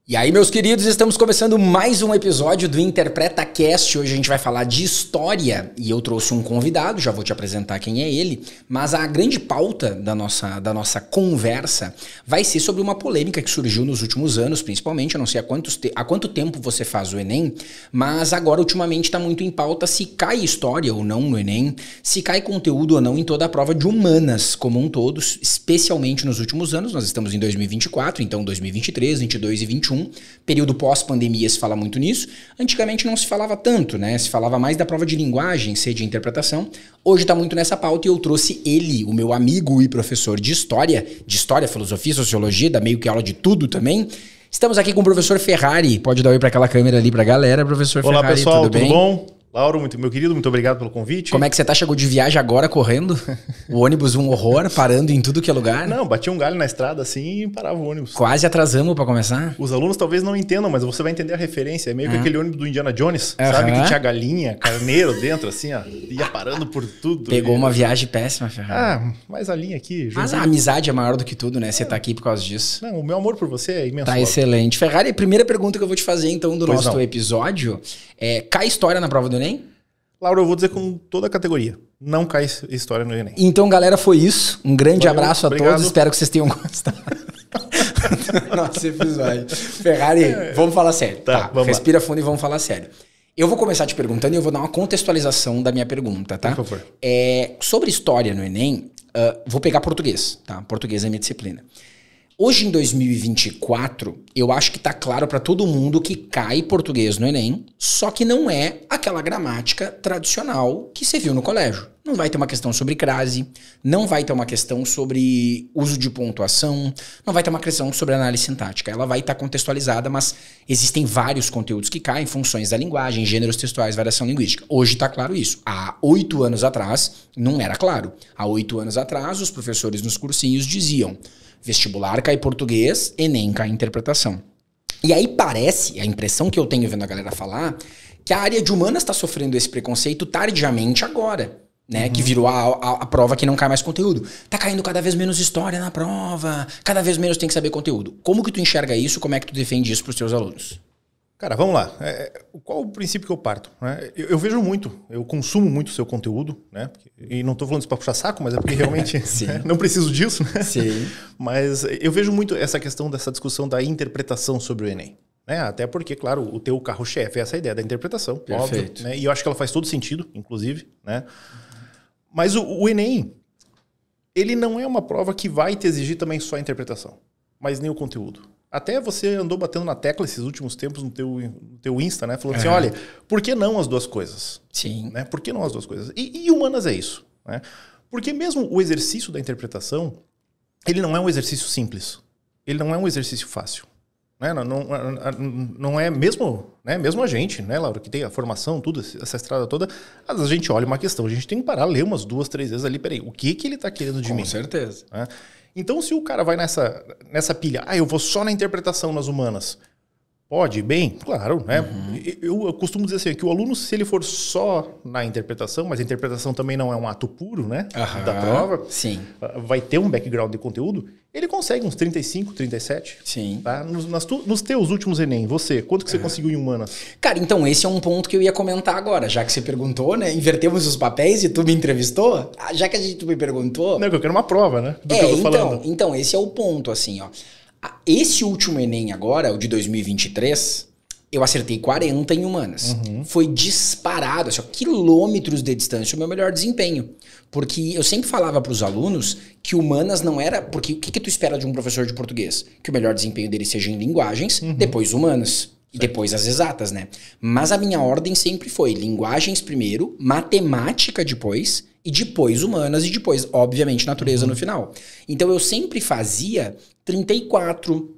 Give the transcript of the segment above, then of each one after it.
E aí, meus queridos, estamos começando mais um episódio do InterpretaCast. Hoje a gente vai falar de história e eu trouxe um convidado, já vou te apresentar quem é ele, mas a grande pauta da nossa conversa vai ser sobre uma polêmica que surgiu nos últimos anos, principalmente. Eu não sei há quanto tempo você faz o Enem, mas agora ultimamente está muito em pauta se cai história ou não no Enem, se cai conteúdo ou não em toda a prova de humanas como um todo, especialmente nos últimos anos. Nós estamos em 2024, então 2023, 22 e 21. Período pós-pandemia se fala muito nisso. Antigamente não se falava tanto, né? Se falava mais da prova de linguagem, ser de interpretação. Hoje está muito nessa pauta e eu trouxe ele, o meu amigo e professor de história, filosofia, sociologia, dá meio que aula de tudo também. Estamos aqui com o professor Ferrari. Pode dar oi para aquela câmera ali para a galera, professor Ferrari. Olá, pessoal, tudo bem? Bom? Lauro, meu querido, muito obrigado pelo convite. Como é que você tá? Chegou de viagem agora correndo? O ônibus um horror, parando em tudo que é lugar? Não, bati um galho na estrada assim e parava o ônibus. Quase atrasamos para começar? Os alunos talvez não entendam, mas você vai entender a referência. É meio que aquele ônibus do Indiana Jones, sabe? Que tinha galinha, carneiro dentro, assim, ó. Ia parando por tudo. Pegou uma viagem péssima, Ferrari. Mas a linha aqui... Mas a amizade é maior do que tudo, né? Você tá aqui por causa disso. Não, o meu amor por você é imenso. Tá excelente. Ferrari, a primeira pergunta que eu vou te fazer, então, do nosso episódio é: cai história na prova do Enem? Laura, eu vou dizer com toda a categoria. Não cai história no Enem. Então, galera, foi isso. Um grande abraço a todos. Espero que vocês tenham gostado. Nossa, episódio. Ferrari, vamos falar sério. Tá, respira fundo e vamos falar sério. Eu vou começar te perguntando e eu vou dar uma contextualização da minha pergunta, tá? Por favor. Sobre história no Enem, vou pegar português, tá? Português é minha disciplina. Hoje, em 2024, eu acho que tá claro para todo mundo que cai português no Enem, só que não é aquela gramática tradicional que você viu no colégio. Não vai ter uma questão sobre crase, não vai ter uma questão sobre uso de pontuação, não vai ter uma questão sobre análise sintática. Ela vai estar contextualizada, mas existem vários conteúdos que caem, funções da linguagem, gêneros textuais, variação linguística. Hoje está claro isso. Há 8 anos atrás, não era claro. Há 8 anos atrás, os professores nos cursinhos diziam: vestibular cai português, Enem cai interpretação. E aí parece, a impressão que eu tenho vendo a galera falar, que a área de humanas está sofrendo esse preconceito tardiamente agora, né? Que virou a prova que não cai mais conteúdo. Tá caindo cada vez menos história na prova, cada vez menos tem que saber conteúdo. Como que tu enxerga isso? Como é que tu defende isso para os teus alunos? Cara, vamos lá. Qual o princípio que eu parto? Eu vejo muito, eu consumo muito o seu conteúdo, né? E não estou falando isso para puxar saco, mas é porque realmente não preciso disso, né? Sim. Mas eu vejo muito essa questão dessa discussão da interpretação sobre o Enem. Até porque, claro, o teu carro-chefe é essa ideia da interpretação, óbvio, né? E eu acho que ela faz todo sentido, inclusive, né? Mas o Enem, ele não é uma prova que vai te exigir também só a interpretação, mas nem o conteúdo. Até você andou batendo na tecla esses últimos tempos no teu Insta, né? Falando assim, olha, por que não as duas coisas? Sim. Né? Por que não as duas coisas? E humanas é isso, né? Porque mesmo o exercício da interpretação, ele não é um exercício simples. Ele não é um exercício fácil. Né? Não é mesmo, né? Mesmo a gente, né, Laura, que tem a formação, tudo, essa estrada toda, às vezes a gente olha uma questão, a gente tem que parar, ler umas 2, 3 vezes ali, peraí, o que ele está querendo de mim? Com certeza. Né? Então, se o cara vai nessa pilha, eu vou só na interpretação nas humanas, pode, bem, claro, né? Eu costumo dizer assim, que o aluno, se ele for só na interpretação, mas a interpretação também não é um ato puro, né? Da prova, vai ter um background de conteúdo, ele consegue uns 35, 37. Sim. Tá? Nos teus últimos Enem, quanto que você conseguiu em humanas? Cara, então esse é um ponto que eu ia comentar agora, já que você perguntou, né? Invertemos os papéis e tu me entrevistou, já que tu me perguntou... Não, que eu quero uma prova, né? Do que eu tô falando. Então, esse é o ponto, assim, ó. Esse último Enem agora, o de 2023, eu acertei 40 em humanas. Foi disparado, assim, quilômetros de distância, o meu melhor desempenho. Porque eu sempre falava para os alunos que humanas não era... Porque o que tu espera de um professor de português? Que o melhor desempenho dele seja em linguagens, depois humanas. E depois as exatas, né? Mas a minha ordem sempre foi linguagens primeiro, matemática depois, e depois humanas, e depois, obviamente, natureza no final. Então eu sempre fazia 34,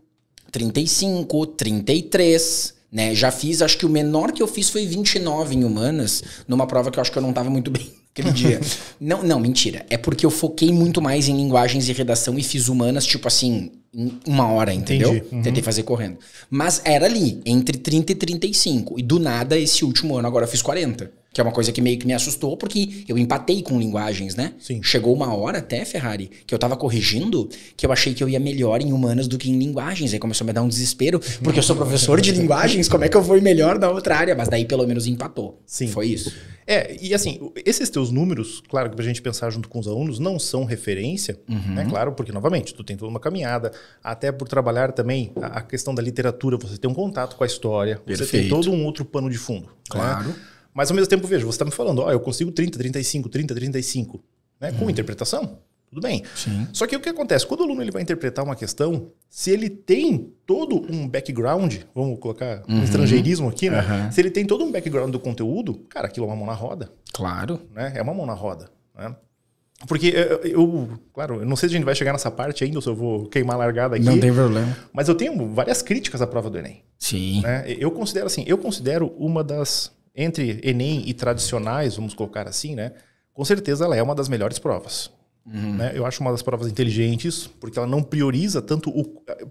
35, 33, né? Já fiz, acho que o menor que eu fiz foi 29 em humanas, numa prova que eu acho que eu não estava muito bem aquele dia. Não, mentira. É porque eu foquei muito mais em linguagens e redação e fiz humanas, tipo assim, em 1 hora, entendeu? Entendi. Tentei fazer correndo. Mas era ali, entre 30 e 35. E do nada, esse último ano, agora eu fiz 40. Que é uma coisa que meio que me assustou, porque eu empatei com linguagens, né? Sim. Chegou uma hora até, Ferrari, que eu tava corrigindo, que eu achei que eu ia melhor em humanas do que em linguagens. Aí começou a me dar um desespero, porque eu sou professor de linguagens, como é que eu vou ir melhor na outra área? Mas daí pelo menos empatou. Sim. Foi isso. E assim, esses teus números, claro que pra gente pensar junto com os alunos, não são referência, né? Claro, porque novamente, tu tem toda uma caminhada, até por trabalhar também a questão da literatura, você tem um contato com a história, Perfeito. Você tem todo um outro pano de fundo. Claro. Né? Mas ao mesmo tempo, veja, você está me falando, eu consigo 30, 35, 30, 35, né? Com interpretação, tudo bem. Sim. Só que o que acontece? Quando o aluno ele vai interpretar uma questão, se ele tem todo um background, vamos colocar um estrangeirismo aqui, né? Se ele tem todo um background do conteúdo, cara, aquilo é uma mão na roda. Claro. Né? É uma mão na roda. Né? Porque claro, eu não sei se a gente vai chegar nessa parte ainda ou se eu vou queimar a largada aqui. Não tem problema. Mas eu tenho várias críticas à prova do Enem. Sim. Né? Eu considero uma das, entre Enem e tradicionais, vamos colocar assim, né? Com certeza ela é uma das melhores provas. Né? Eu acho uma das provas inteligentes, porque ela não prioriza tanto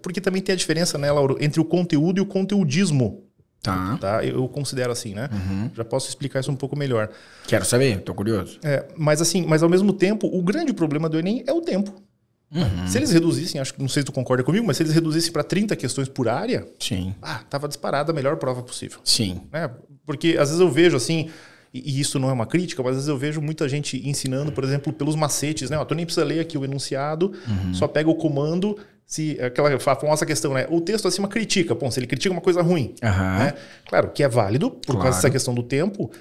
porque também tem a diferença, né, Lauro, entre o conteúdo e o conteudismo. Tá? Eu considero assim, né? Já posso explicar isso um pouco melhor. Quero saber, tô curioso. Mas ao mesmo tempo, o grande problema do Enem é o tempo. Se eles reduzissem, acho que não sei se tu concorda comigo, mas se eles reduzissem para 30 questões por área, sim, tava disparada a melhor prova possível. Sim. Né? Porque às vezes eu vejo assim, e isso não é uma crítica, mas às vezes eu vejo muita gente ensinando, por exemplo, pelos macetes, né? Tu nem precisa ler aqui o enunciado, só pega o comando. Se aquela famosa questão, né? O texto acima critica. Bom, se ele critica uma coisa ruim. Né? Claro que é válido por causa dessa questão do tempo,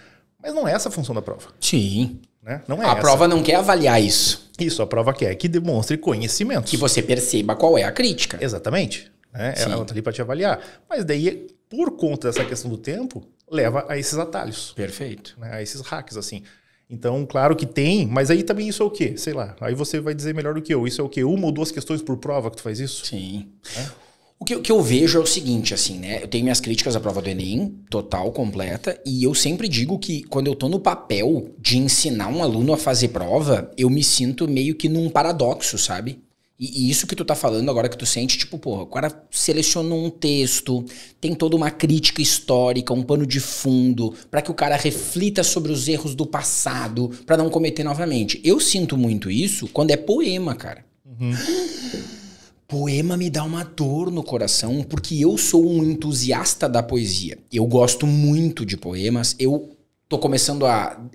mas não é essa a função da prova. Sim. Né? Não é a prova não quer avaliar isso. Isso, a prova quer que demonstre conhecimentos. Que você perceba qual é a crítica. Exatamente. Né? Ela tá ali para te avaliar. Mas daí, por conta dessa questão do tempo, leva a esses atalhos. Perfeito. Né? A esses hacks, assim. Então, claro que tem, mas aí também isso é o quê? Sei lá, aí você vai dizer melhor do que eu. Isso é o quê? 1 ou 2 questões por prova que tu faz isso? Sim. O que eu vejo é o seguinte, assim, né? Eu tenho minhas críticas à prova do Enem, total, completa, e eu sempre digo que quando eu tô no papel de ensinar um aluno a fazer prova, eu me sinto meio que num paradoxo, sabe? E isso que tu tá falando agora que tu sente, tipo, porra, o cara selecionou um texto, tem toda uma crítica histórica, um pano de fundo, pra que o cara reflita sobre os erros do passado, pra não cometer novamente. Eu sinto muito isso quando é poema, cara. Poema me dá uma dor no coração, porque eu sou um entusiasta da poesia. Eu gosto muito de poemas, tô começando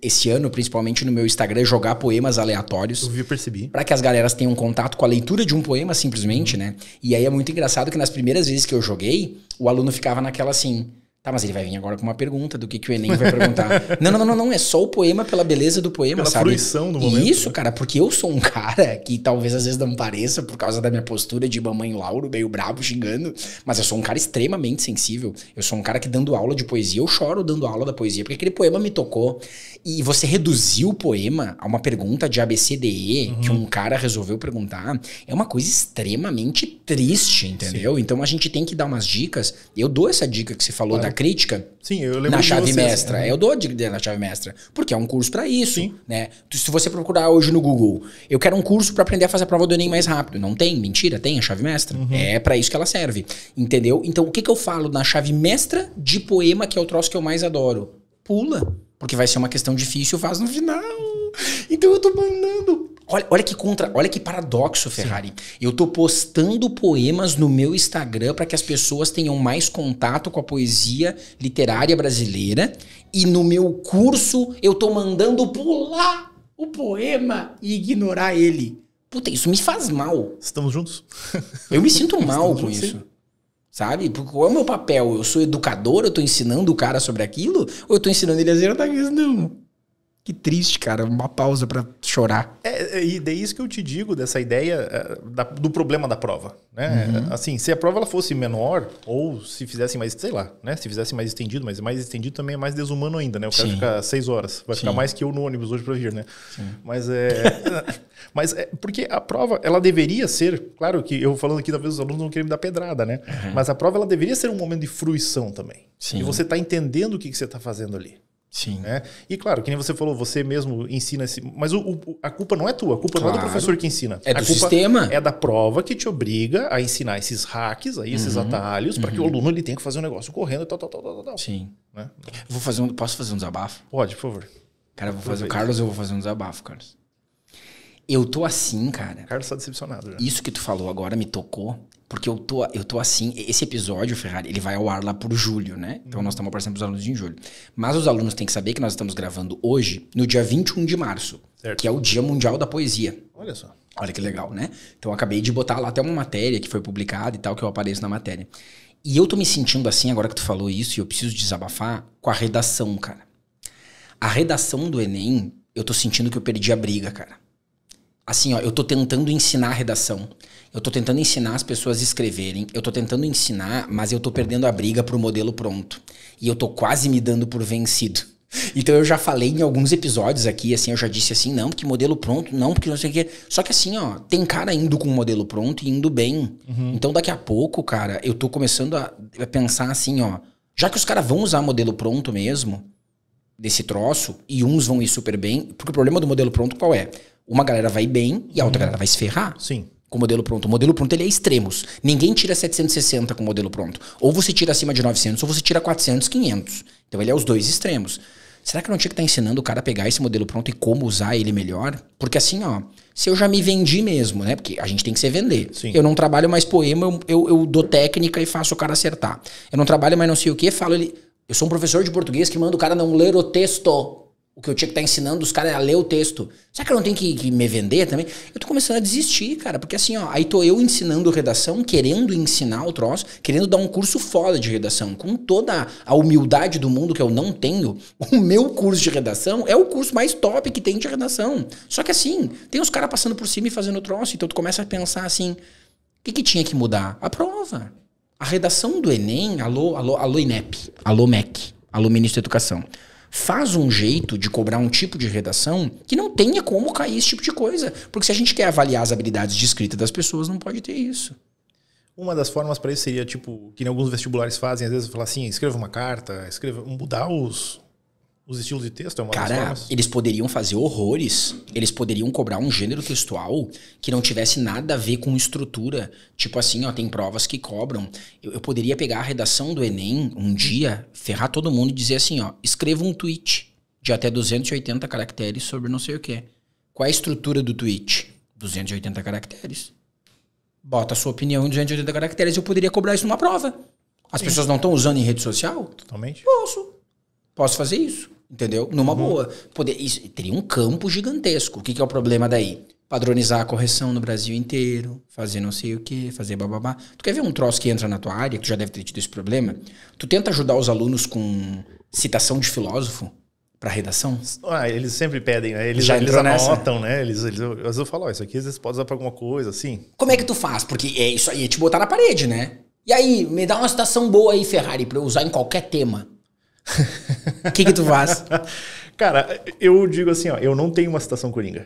esse ano, principalmente no meu Instagram, jogar poemas aleatórios. Eu percebi. Pra que as galeras tenham contato com a leitura de um poema, simplesmente, né? E aí é muito engraçado que nas primeiras vezes que eu joguei, o aluno ficava naquela assim... Tá, mas ele vai vir agora com uma pergunta do que o Enem vai perguntar. Não. É só o poema pela beleza do poema, pela sabe? fruição do momento. Isso, né? cara, porque eu sou um cara que talvez às vezes não pareça por causa da minha postura de mamãe Lauro, meio brabo, xingando. Mas eu sou um cara extremamente sensível. Eu sou um cara que dando aula de poesia, eu choro dando aula da poesia, porque aquele poema me tocou. E você reduzir o poema a uma pergunta de ABCDE, que um cara resolveu perguntar, é uma coisa extremamente triste, entendeu? Sim. Então a gente tem que dar umas dicas. Eu dou essa dica que você falou da crítica. Sim, eu lembro na chave mestra. Assim. Eu dou a dica na chave mestra. Porque é um curso pra isso. Né? Se você procurar hoje no Google, eu quero um curso pra aprender a fazer a prova do Enem mais rápido. Não tem, mentira, tem a chave mestra. É pra isso que ela serve. Entendeu? Então o que eu falo na chave mestra de poema, que é o troço que eu mais adoro? Pula. Porque vai ser uma questão difícil, faz no final. Então eu tô mandando. Olha que paradoxo, Ferrari. Sim. Eu tô postando poemas no meu Instagram para que as pessoas tenham mais contato com a poesia literária brasileira. E no meu curso eu tô mandando pular o poema e ignorar ele. Puta, isso me faz mal. Estamos juntos? Eu me sinto mal com isso. Sim. Sabe? Porque qual é o meu papel? Eu sou educador, eu tô ensinando o cara sobre aquilo? Ou eu tô ensinando ele a zerar a questão? Que triste, cara. Uma pausa pra chorar. E daí isso que eu te digo dessa ideia do problema da prova. Né? Assim, se a prova ela fosse menor, ou se fizesse mais, sei lá, né? Se fizesse mais estendido, mas mais estendido também é mais desumano ainda, né? O cara fica 6 horas. Vai ficar mais que eu no ônibus hoje pra vir, né? Sim. Mas porque a prova, ela deveria ser, claro que eu falando aqui, talvez os alunos não querem me dar pedrada, né? Mas a prova, ela deveria ser um momento de fruição também. Sim. E você tá entendendo o que você tá fazendo ali. Sim. Né? E claro, que nem você falou, você mesmo ensina mas a culpa não é tua, a culpa não é do professor que ensina. É do sistema. É da prova que te obriga a ensinar esses hacks, aí, esses atalhos, para que o aluno ele tenha que fazer um negócio correndo e tal. Sim. Né? Posso fazer um desabafo? Pode, por favor. Cara, Carlos, eu vou fazer um desabafo, Carlos. Eu tô assim, cara. Carlos tá decepcionado. Já. Isso que tu falou agora me tocou, porque eu tô assim. Esse episódio, Ferrari, ele vai ao ar lá por julho, né? Então nós estamos aparecendo pros alunos em julho. Mas os alunos têm que saber que nós estamos gravando hoje, no dia 21 de março, certo. Que é o Dia Mundial da Poesia. Olha só. Olha que legal, né? Então eu acabei de botar lá até uma matéria que foi publicada e tal, que eu apareço na matéria. E eu tô me sentindo assim, agora que tu falou isso, e eu preciso desabafar com a redação, cara. A redação do Enem, eu tô sentindo que eu perdi a briga, cara. Assim, ó, eu tô tentando ensinar a redação. Eu tô tentando ensinar as pessoas a escreverem. Eu tô tentando ensinar, mas eu tô perdendo a briga pro modelo pronto. E eu tô quase me dando por vencido. Então eu já falei em alguns episódios aqui, assim, eu já disse assim, não, porque modelo pronto, não, porque não sei o quê. Só que assim, ó, tem cara indo com o modelo pronto e indo bem. Então daqui a pouco, cara, eu tô começando a pensar assim, ó, já que os caras vão usar modelo pronto mesmo, desse troço, e uns vão ir super bem, porque o problema do modelo pronto qual é? Uma galera vai bem e a outra galera vai se ferrar. Sim. Com o modelo pronto. O modelo pronto, ele é extremos. Ninguém tira 760 com o modelo pronto. Ou você tira acima de 900, ou você tira 400, 500. Então ele é os dois extremos. Será que eu não tinha que estar ensinando o cara a pegar esse modelo pronto e como usar ele melhor? Porque assim, ó, se eu já me vendi mesmo, né? Porque a gente tem que se vender. Sim. Eu não trabalho mais poema, eu dou técnica e faço o cara acertar. Eu não trabalho mais não sei o quê, falo ele... Eu sou um professor de português que manda o cara não ler o texto. O que eu tinha que estar ensinando os caras é a ler o texto. Será que eu não tenho que me vender também? Eu tô começando a desistir, cara. Porque assim, ó, aí tô eu ensinando redação, querendo ensinar o troço, querendo dar um curso foda de redação. Com toda a humildade do mundo que eu não tenho, o meu curso de redação é o curso mais top que tem de redação. Só que assim, tem os caras passando por cima e fazendo o troço. Então tu começa a pensar assim, o que tinha que mudar? A prova. A redação do Enem, alô INEP, alô MEC, alô Ministro da Educação. Faz um jeito de cobrar um tipo de redação que não tenha como cair esse tipo de coisa. Porque se a gente quer avaliar as habilidades de escrita das pessoas, não pode ter isso. Uma das formas para isso seria, tipo, que alguns vestibulares fazem, às vezes, falar assim, escreva uma carta, mudar os estilos de texto, é uma das formas. Cara, eles poderiam fazer horrores. Eles poderiam cobrar um gênero textual que não tivesse nada a ver com estrutura. Tipo assim, ó, tem provas que cobram. Eu poderia pegar a redação do Enem um dia, ferrar todo mundo e dizer assim, ó, escreva um tweet de até 280 caracteres sobre não sei o quê. Qual é a estrutura do tweet? 280 caracteres. Bota a sua opinião em 280 caracteres. Eu poderia cobrar isso numa prova. As pessoas não estão usando em rede social? Totalmente. Posso fazer isso. Entendeu? Numa boa. Isso, teria um campo gigantesco. O que é o problema daí? Padronizar a correção no Brasil inteiro, fazer não sei o que, fazer bababá. Tu quer ver um troço que entra na tua área, que tu já deve ter tido esse problema? Tu tenta ajudar os alunos com citação de filósofo para redação? Eles sempre pedem, né? Eles anotam, né? Às vezes eu falo, isso aqui às vezes pode usar para alguma coisa, assim. Como é que tu faz? Porque isso aí é te botar na parede, né? E aí, me dá uma citação boa aí, Ferrari, para eu usar em qualquer tema. O que tu faz? Cara, eu digo assim, ó, eu não tenho uma citação coringa.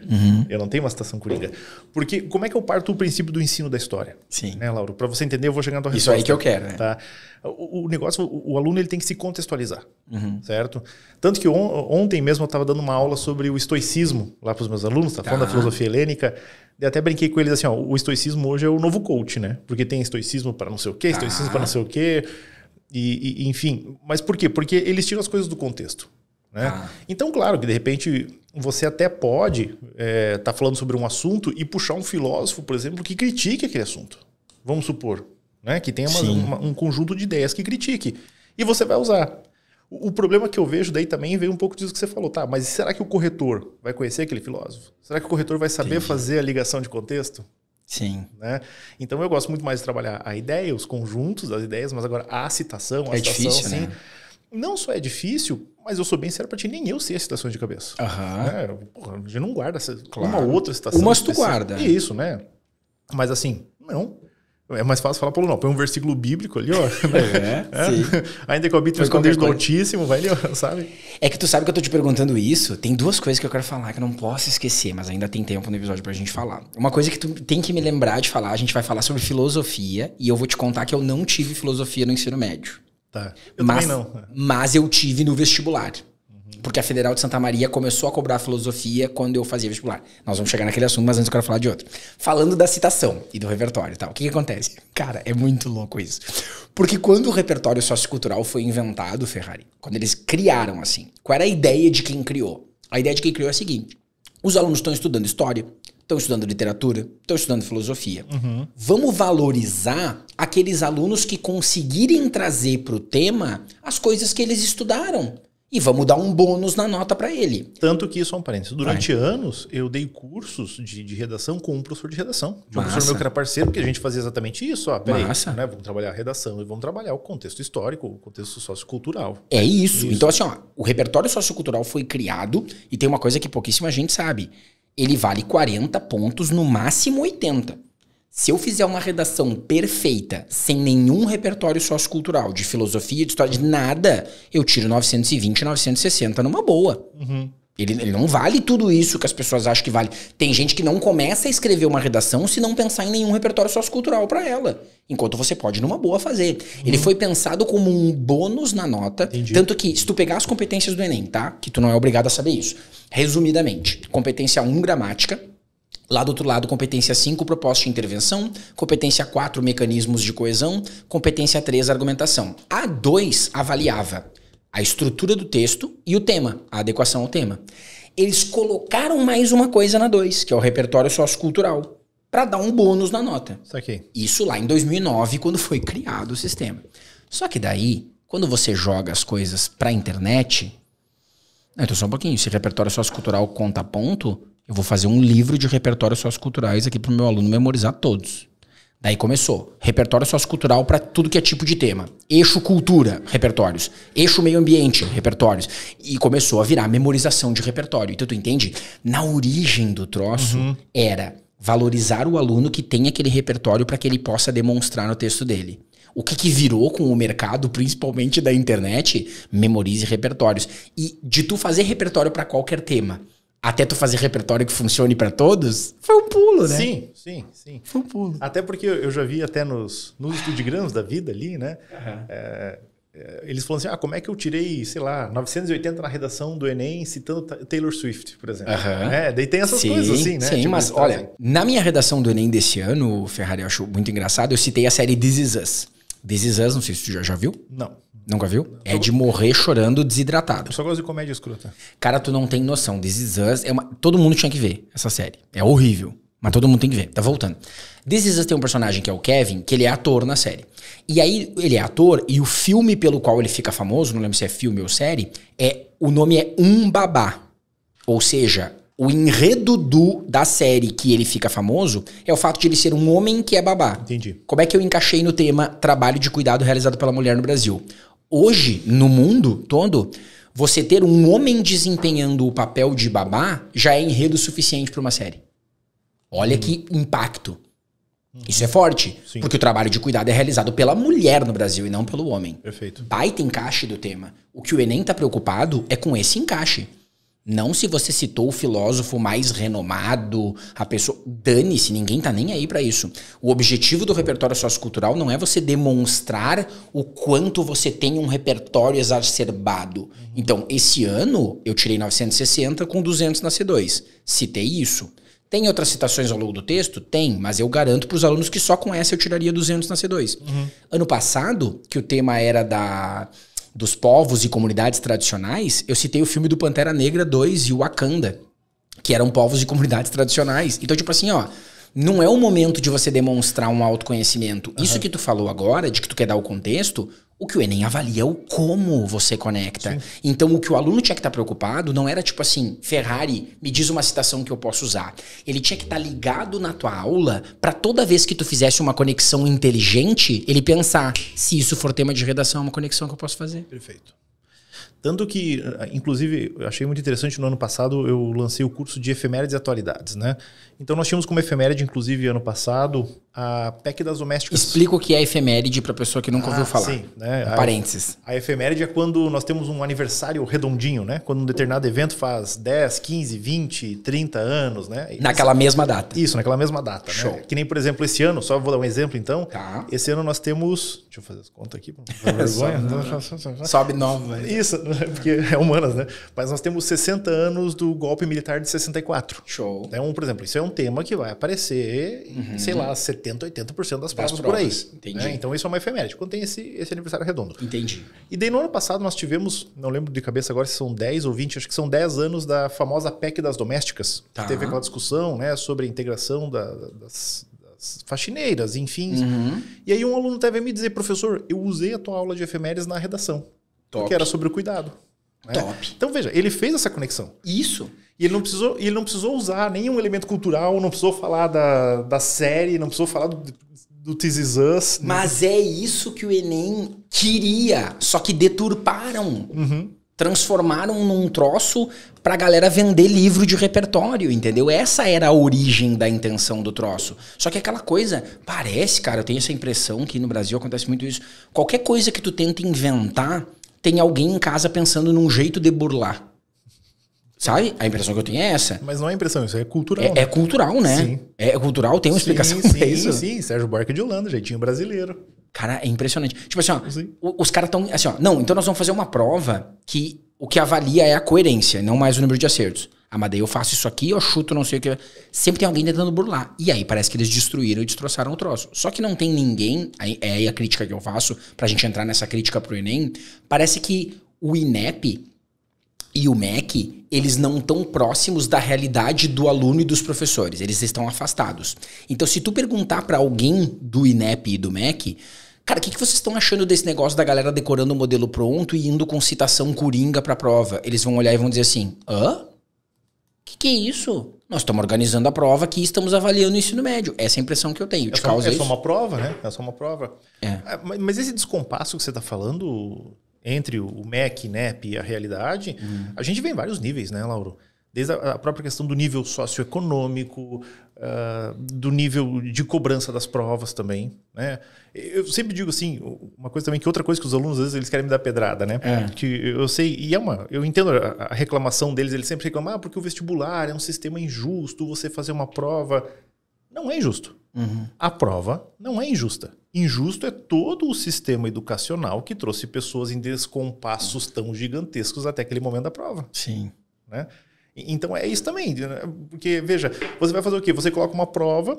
Eu não tenho uma citação coringa. Porque como é que eu parto do princípio do ensino da história? Sim. Né, Lauro? Pra você entender, eu vou chegar na tua resposta. Isso aí que eu quero, né? Tá? O negócio, o aluno ele tem que se contextualizar, certo? Tanto que ontem mesmo eu estava dando uma aula sobre o estoicismo lá para os meus alunos, tá falando da filosofia helênica. Eu até brinquei com eles assim, ó, o estoicismo hoje é o novo coach, né? Porque tem estoicismo para não sei o quê, estoicismo para não sei o quê. E, enfim, mas por quê? Porque eles tiram as coisas do contexto. Né? Então, claro que de repente você até pode tá falando sobre um assunto e puxar um filósofo, por exemplo, que critique aquele assunto. Vamos supor, né? Que tenha um conjunto de ideias que critique. E você vai usar. O problema que eu vejo daí também veio um pouco disso que você falou. Tá, mas será que o corretor vai conhecer aquele filósofo? Será que o corretor vai saber fazer a ligação de contexto? Sim. Né? Então eu gosto muito mais de trabalhar a ideia, os conjuntos das ideias, mas agora a citação, a citação, difícil, assim, né? Não só é difícil, mas eu sou bem sério pra ti, nem eu sei as citações de cabeça. Porra, a gente não guarda uma outra citação. Umas tu guarda. Isso, né? Mas assim, não. É mais fácil falar, Paulo, não. Põe um versículo bíblico ali, ó. Sim. Ainda que eu habite no esconderijo do Altíssimo, vai ali, ó, sabe? É que tu sabe que eu tô te perguntando isso. Tem duas coisas que eu quero falar que eu não posso esquecer, mas ainda tem tempo no episódio pra gente falar. Uma coisa que tu tem que me lembrar de falar, a gente vai falar sobre filosofia e eu vou te contar que eu não tive filosofia no ensino médio. Tá. Eu também não. Mas eu tive no vestibular. porque a Federal de Santa Maria começou a cobrar filosofia quando eu fazia vestibular. Nós vamos chegar naquele assunto, mas antes eu quero falar de outro. Falando da citação e do repertório e tal, o que acontece? Cara, é muito louco isso. Porque quando o repertório sociocultural foi inventado, Ferrari, quando eles criaram assim, qual era a ideia de quem criou? A ideia de quem criou é a seguinte: os alunos estão estudando história, estão estudando literatura, estão estudando filosofia. Vamos valorizar aqueles alunos que conseguirem trazer para o tema as coisas que eles estudaram. E vamos dar um bônus na nota para ele. Tanto que, só um parênteses, durante anos eu dei cursos de redação com um professor de redação. De um professor meu que era parceiro, porque a gente fazia exatamente isso. Peraí, né, vamos trabalhar a redação e vamos trabalhar o contexto histórico, o contexto sociocultural. É isso. Então assim, ó, o repertório sociocultural foi criado e tem uma coisa que pouquíssima gente sabe. Ele vale 40 pontos, no máximo 80. Se eu fizer uma redação perfeita, sem nenhum repertório sociocultural, de filosofia, de história, de nada, eu tiro 920, 960 numa boa. Ele não vale tudo isso que as pessoas acham que vale. Tem gente que não começa a escrever uma redação se não pensar em nenhum repertório sociocultural para ela. Enquanto você pode, numa boa, fazer. Ele foi pensado como um bônus na nota. Entendi. Tanto que, se tu pegar as competências do Enem, tá? Que tu não é obrigado a saber isso. Resumidamente, competência 1, gramática. Lá do outro lado, competência 5, propósito de intervenção. Competência 4, mecanismos de coesão. Competência 3, argumentação. A 2 avaliava a estrutura do texto e o tema, a adequação ao tema. Eles colocaram mais uma coisa na 2, que é o repertório sociocultural, para dar um bônus na nota. Isso lá em 2009, quando foi criado o sistema. Só que daí, quando você joga as coisas pra internet... Então só um pouquinho, se repertório sociocultural conta ponto... Eu vou fazer um livro de repertórios socioculturais aqui pro meu aluno memorizar todos. Daí começou. Repertório sociocultural para tudo que é tipo de tema. Eixo cultura, repertórios. Eixo meio ambiente, repertórios. E começou a virar memorização de repertório. Então tu entende? Na origem do troço era valorizar o aluno que tem aquele repertório para que ele possa demonstrar no texto dele. O que virou com o mercado, principalmente da internet? Memorize repertórios. E de tu fazer repertório para qualquer tema... Até tu fazer repertório que funcione pra todos, foi um pulo, né? Sim. Foi um pulo. Até porque eu já vi até nos estudigramas da vida ali, né? Eles falam assim, como é que eu tirei, sei lá, 980 na redação do Enem citando Taylor Swift, por exemplo. Daí tem essas coisas assim, né? Sim, tipo, mas olha, na minha redação do Enem desse ano, Ferrari, eu acho muito engraçado, eu citei a série This Is Us. This Is Us, não sei se tu já viu. Não. Nunca viu? É de morrer chorando desidratado. Eu só gosto de comédia escrota. Cara, tu não tem noção. This Is Us todo mundo tinha que ver essa série. É horrível, mas todo mundo tem que ver. Tá voltando. This Is Us tem um personagem que é o Kevin, que ele é ator na série. E aí, ele é ator e o filme pelo qual ele fica famoso, não lembro se é filme ou série, o nome é Um Babá. Ou seja... O enredo da série que ele fica famoso é o fato de ele ser um homem que é babá. Entendi. Como é que eu encaixei no tema trabalho de cuidado realizado pela mulher no Brasil? Hoje, no mundo todo, você ter um homem desempenhando o papel de babá já é enredo suficiente para uma série. Olha que impacto. Isso é forte, porque o trabalho de cuidado é realizado pela mulher no Brasil e não pelo homem. Perfeito. Baita encaixe do tema. O que o Enem está preocupado é com esse encaixe. Não se você citou o filósofo mais renomado, a pessoa... Dane-se, ninguém tá nem aí pra isso. O objetivo do repertório sociocultural não é você demonstrar o quanto você tem um repertório exacerbado. Então, esse ano, eu tirei 960 com 200 na C2. Citei isso. Tem outras citações ao longo do texto? Tem, mas eu garanto pros alunos que só com essa eu tiraria 200 na C2. Ano passado, que o tema era dos povos e comunidades tradicionais, eu citei o filme do Pantera Negra 2 e o Wakanda, que eram povos e comunidades tradicionais. Então, tipo assim, não é o momento de você demonstrar um autoconhecimento. Isso que tu falou agora, de que tu quer dar o contexto, o que o Enem avalia é o como você conecta. Sim. Então, o que o aluno tinha que estar preocupado não era tipo assim, Ferrari, me diz uma citação que eu posso usar. Ele tinha que estar ligado na tua aula para toda vez que tu fizesse uma conexão inteligente, ele pensar, se isso for tema de redação, é uma conexão que eu posso fazer. Perfeito. Tanto que, inclusive, eu achei muito interessante, no ano passado eu lancei o curso de efemérides e atualidades, né? Então nós tínhamos como efeméride, inclusive, ano passado, a PEC das domésticas. Explica o que é efeméride para pessoa que nunca ouviu falar. Sim, né? Parênteses. A efeméride é quando nós temos um aniversário redondinho, né? Quando um determinado evento faz 10, 15, 20, 30 anos, né? Naquela mesma data. Isso, naquela mesma data. Show. Né? Que nem, por exemplo, esse ano, só vou dar um exemplo então. Tá. Esse ano nós temos... Deixa eu fazer as contas aqui. Vergonha. Sobe 9. Isso, porque é humanas, né? Mas nós temos 60 anos do golpe militar de 64. Show. Então, por exemplo, isso é um tema que vai aparecer, sei lá, 70%, 80% das provas por aí. Entendi. Né? Então isso é uma efeméride, quando tem esse aniversário redondo. Entendi. E daí no ano passado nós tivemos, não lembro de cabeça agora se são 10 ou 20, acho que são 10 anos da famosa PEC das domésticas. Tá. Que teve aquela discussão, né, sobre a integração das faxineiras, enfim. E aí um aluno teve a me dizer, professor, eu usei a tua aula de efemérides na redação. Top. Porque era sobre o cuidado. Né? Top. Então veja, ele fez essa conexão. Isso. E ele não precisou usar nenhum elemento cultural, não precisou falar da série, não precisou falar do This Is Us. Mas é isso que o Enem queria, só que deturparam. Transformaram num troço pra galera vender livro de repertório, entendeu? Essa era a origem da intenção do troço. Só que aquela coisa, parece, cara, eu tenho essa impressão que no Brasil acontece muito isso. Qualquer coisa que tu tenta inventar, tem alguém em casa pensando num jeito de burlar. Sabe? A impressão que eu tenho é essa. Mas não é impressão, isso é cultural. É cultural, né? Sim. É cultural, tem uma explicação pra isso. Sim, Sérgio Buarque de Holanda, jeitinho brasileiro. Cara, é impressionante. Tipo assim, ó, os caras estão assim, ó, não, então nós vamos fazer uma prova que o que avalia é a coerência, não mais o número de acertos. Ah, mas daí eu faço isso aqui, eu chuto não sei o que. Sempre tem alguém tentando burlar. E aí parece que eles destruíram e destroçaram o troço. Só que não tem ninguém, é aí a crítica que eu faço, pra gente entrar nessa crítica pro Enem, parece que o INEP e o MEC, eles não estão próximos da realidade do aluno e dos professores. Eles estão afastados. Então, se tu perguntar pra alguém do INEP e do MEC, cara, o que vocês estão achando desse negócio da galera decorando o modelo pronto e indo com citação coringa pra prova? Eles vão olhar e vão dizer assim, hã? Que é isso? Nós estamos organizando a prova aqui e estamos avaliando o ensino médio. Essa é a impressão que eu tenho. É só uma prova, né? É só uma prova. Mas esse descompasso que você está falando entre o MEC, INEP e a realidade, a gente vê em vários níveis, né, Lauro? Desde a própria questão do nível socioeconômico, do nível de cobrança das provas também, né? Eu sempre digo assim, uma coisa também, que outra coisa que os alunos às vezes eles querem me dar pedrada, né? Que eu sei, e eu entendo a reclamação deles, eles sempre reclamam, porque o vestibular é um sistema injusto, você fazer uma prova. Não é injusto. A prova não é injusta. Injusto é todo o sistema educacional que trouxe pessoas em descompassos tão gigantescos até aquele momento da prova. Sim. Né? Então é isso também, né? Porque, veja, você vai fazer o quê? Você coloca uma prova,